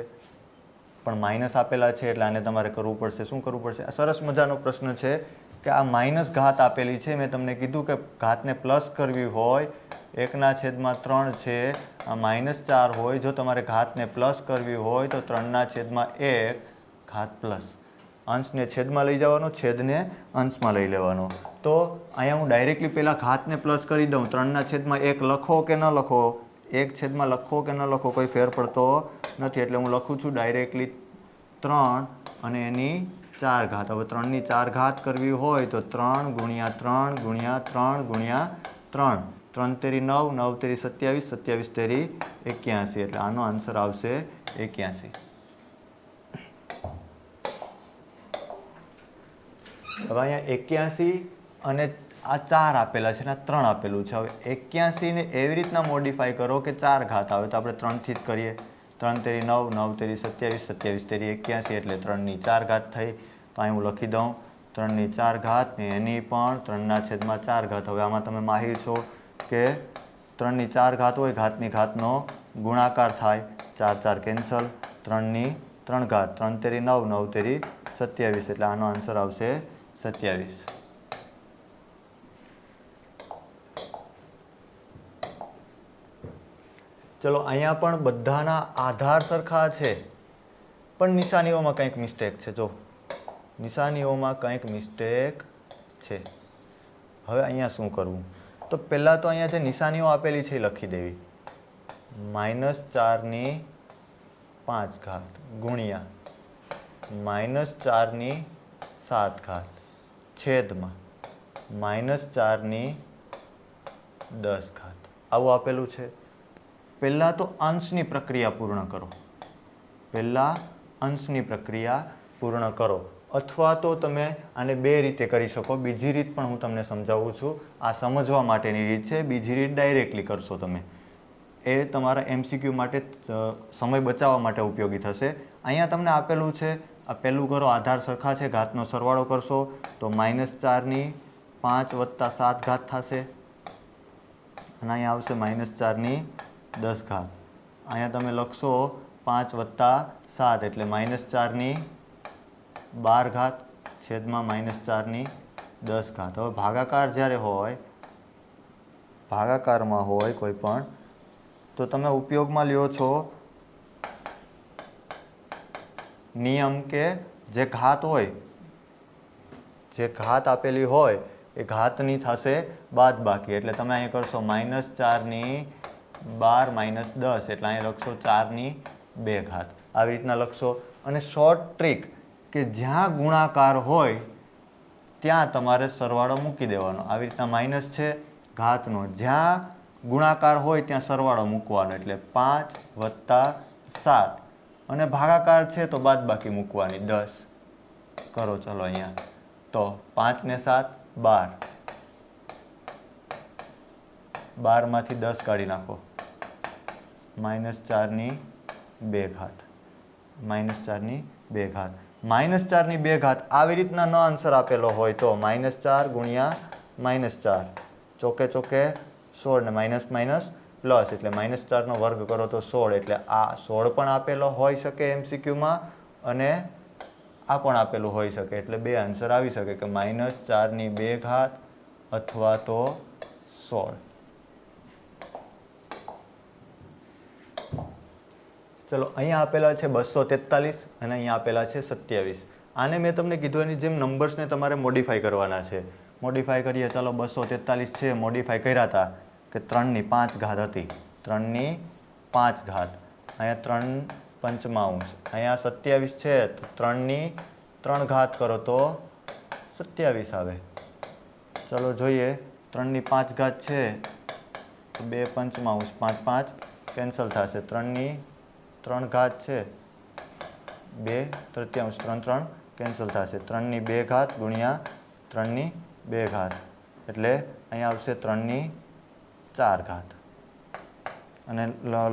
પણ માઇનસ આપેલા છે એટલે આને તમારે કરવું પડશે. શું કરવું પડશે? આ સરસ મજાનો પ્રશ્ન છે કે આ માઇનસ ઘાત આપેલી છે. મેં તમને કીધું કે ઘાતને પ્લસ કરવી હોય 1/3 છે, આ -4 હોય. જો તમારે ઘાતને પ્લસ કરવી હોય તો 3/1 ઘાત પ્લસ. અંશને છેદમાં લઈ જવાનો, છેદને અંશમાં લઈ લેવાનો. તો અહીંયા હું ડાયરેક્ટલી પહેલાં ઘાતને પ્લસ કરી દઉં. 3/1 લખો કે ન લખો, 1 લખો કે ન લખો, કોઈ ફેર પડતો નથી. એટલે હું લખું છું ડાયરેક્ટલી 3 અને એની 4 ઘાત. હવે 3ની 4 ઘાત કરવી હોય તો 3 ગુણ્યા 3 ગુણ્યા 3 ગુણ્યા 3. 3 તેરી 9, 9 તેરી 27, 27 તેરી 81, એટલે આનો આન્સર આવશે 81. હવે અહીંયા 81 અને આ 4 આપેલા છે અને આ 3 આપેલું છે. હવે 81 ને એવી રીતના મોડિફાઈ કરો કે 4 ઘાત આવે. તો આપણે 3થી જ કરીએ. 3 તેરી 9, 9 તેરી 27, 27 તેરી 81, એટલે 3ની 4 ઘાત થઈ. તો અહીં હું લખી દઉં 3ની 4 ઘાત ને એની પણ 3/4 ઘાત. હવે આમાં તમે માહિર છો કે 3ની 4 ઘાત હોય, ઘાતની ઘાતનો ગુણાકાર થાય, 4 4 કેન્સલ. 3ની 3 ઘાત, 3 તેરી 9, 9 તેરી 27, એટલે આનો આન્સર આવશે 27. ચલો અહીંયા પણ બધાના આધાર સરખા છે, પણ નિશાનીઓમાં કંઈક મિસ્ટેક છે. જો નિશાનીઓમાં કંઈક મિસ્ટેક છે. હવે અહીંયા શું કરવું? તો પહેલાં તો અહીંયા જે નિશાનીઓ આપેલી છે એ લખી દેવી. -4ની 5 ઘાત ગુણ્યા -4ની 7 ઘાત છેદમાં -4ની 10 ઘાત. આવું આપેલું છે. પહેલાં તો અંશની પ્રક્રિયા પૂર્ણ કરો. પહેલાં અંશની પ્રક્રિયા પૂર્ણ કરો. અથવા તો તમે આને 2 રીતે કરી શકો. બીજી રીત પણ હું તમને સમજાવું છું. આ સમજવા માટેની રીત છે. બીજી રીત ડાયરેક્ટલી કરશો તમે. એ તમારા MCQ માટે સમય બચાવવા માટે ઉપયોગી થશે. અહીંયા તમને આપેલું છે, આ પહેલું કરો, આધાર સરખા છે, ઘાતનો સરવાળો કરશો તો -4ની 5 વત્તા 7 ઘાત થશે. અને અહીંયા આવશે -4ની 10 ઘાત. અહીંયા તમે લખશો 5 વત્તા 7 એટલે -4ની 12 ઘાત છેદમાં -4ની 10 ઘાત. હવે ભાગાકાર જ્યારે હોય, ભાગાકારમાં હોય કોઈ પણ, તો તમે ઉપયોગમાં લ્યો છો નિયમ કે જે ઘાત હોય, જે ઘાત આપેલી હોય એ ઘાતની થશે બાદબાકી. એટલે તમે અહીં કરશો -4ની 12 - 10, એટલે અહીં લખશો 4ની 2 ઘાત. આવી રીતના લખશો. અને શોર્ટ ટ્રીક કે જ્યાં ગુણાકાર હોય ત્યાં તમારે સરવાળો મૂકી દેવાનો. આવી રીતના માઇનસ છે ઘાતનો, જ્યાં ગુણાકાર હોય ત્યાં સરવાળો મૂકવાનો, એટલે 5 વત્તા 7, અને ભાગાકાર છે તો બાદબાકી મૂકવાની 10 કરો. ચલો અહીંયા તો 5 ને 7 12, 12માંથી 10 કાઢી નાખો, -4ની 2 ઘાત, -4ની 2 ઘાત. -4ની 2 ઘાત આવી રીતના ન આન્સર આપેલો હોય તો -4 ગુણ્યા -4, ચોકે ચોકે 16 ને માઇનસ માઇનસ પ્લસ, એટલે -4નો વર્ગ કરો તો 16, એટલે આ 16 પણ આપેલો હોઈ શકે MCQમાં અને આ પણ આપેલું હોઈ શકે. એટલે 2 આન્સર આવી શકે કે -4ની 2 ઘાત અથવા તો 16. ચલો અહીંયા આપેલા છે 243 અને અહીંયા આપેલા છે 27. આને મેં તમને કીધું એની જેમ નંબર્સને તમારે મોડિફાઈ કરવાના છે. મોડિફાઈ કરીએ. ચાલો 243 છે, મોડિફાઈ કર્યા હતા કે 3ની 5 ઘાત હતી, 3ની 5 ઘાત. અહીંયા 3 પંચમાંશ, અહીંયા 27 છે તો 3ની 3 ઘાત કરો તો 27 આવે. ચલો જોઈએ 3ની 5 ઘાત છે તો 2 પંચમાંશ 5 5 કેન્સલ થશે. 3ની 3 ઘાત છે 2 તૃતીયાંશ 3 3 કેન્સલ થશે. 3ની 2 ઘાત ગુણ્યા 3ની 2 ઘાત એટલે અહીંયા આવશે 3ની 4 ઘાત. અને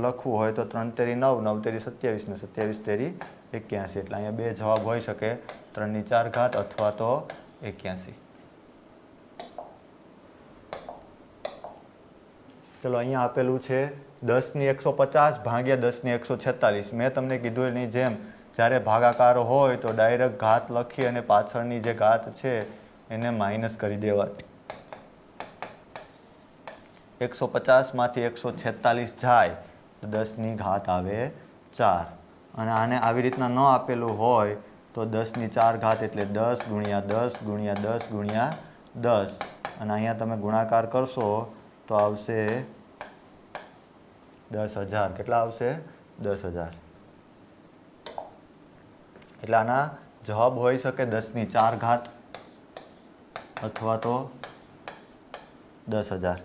લખવું હોય તો 3 તેરી 9, 9 તેરી 27 ને 27 તેરી 81. એટલે અહીંયા બે જવાબ હોઈ શકે, 3ની 4 ઘાત અથવા તો 81. ચલો અહીંયા આપેલું છે 10ની 150 ભાગ્યા 10ની 146. મેં તમને કીધું એની જેમ જ્યારે ભાગાકાર હોય તો ડાયરેક્ટ ઘાત લખી અને પાછળની જે ઘાત છે એને માઇનસ કરી દેવાની. 150માંથી 146 જાય તો 10ની ઘાત આવે 4. અને આને આવી રીતના ન આપેલું હોય તો 10ની 4 ઘાત એટલે 10 ગુણ્યા 10 ગુણ્યા 10 ગુણ્યા 10. અને અહીંયા તમે ગુણાકાર કરશો તો આવશે 10,000. કેટલા આવશે? 10,000. એટલે આના જવાબ હોઈ શકે 10ની 4 ઘાત અથવા તો 10,000.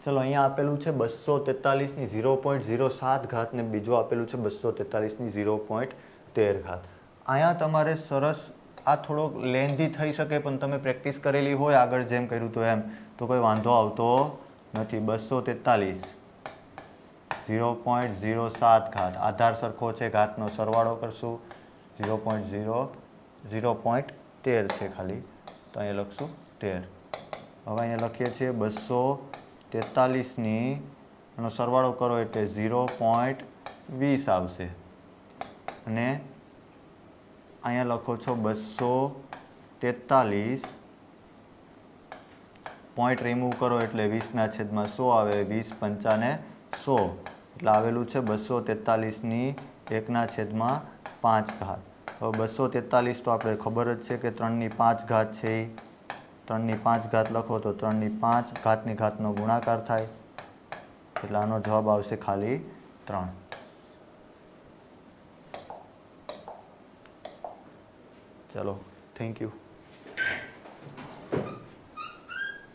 ચલો અહીંયા આપેલું છે 243ની 0.07 ઘાત ને બીજું આપેલું છે 243ની 0.13 ઘાત. અહીંયા તમારે સરસ, આ થોડોક લેન્ધી થઈ શકે પણ તમે પ્રેક્ટિસ કરેલી હોય આગળ જેમ કર્યું હતું એમ તો કોઈ વાંધો આવતો નથી. 243 0.07 ઘાત, આધાર સરખો છે, ઘાતનો સરવાળો કરશું 0.13 છે ખાલી તો અહીંયા લખશું 13. હવે અહીંયા લખીએ છીએ 243ની એનો સરવાળો કરો એટલે 0.20 આવશે. અને અહીંયા લખો છો 243, પોઈન્ટ રિમૂવ કરો એટલે 20/100 આવે. 20 પંચાને 100 એટલે આવેલું છે 243ની 1/5 ઘાત. હવે 243 તો આપણે ખબર જ છે કે 3ની 5 ઘાત છે. 3ની 5 ઘાત લખો તો 3ની 5 ઘાતની ઘાતનો ગુણાકાર થાય એટલે આનો જવાબ આવશે ખાલી 3. ચલો, થેન્ક યુ.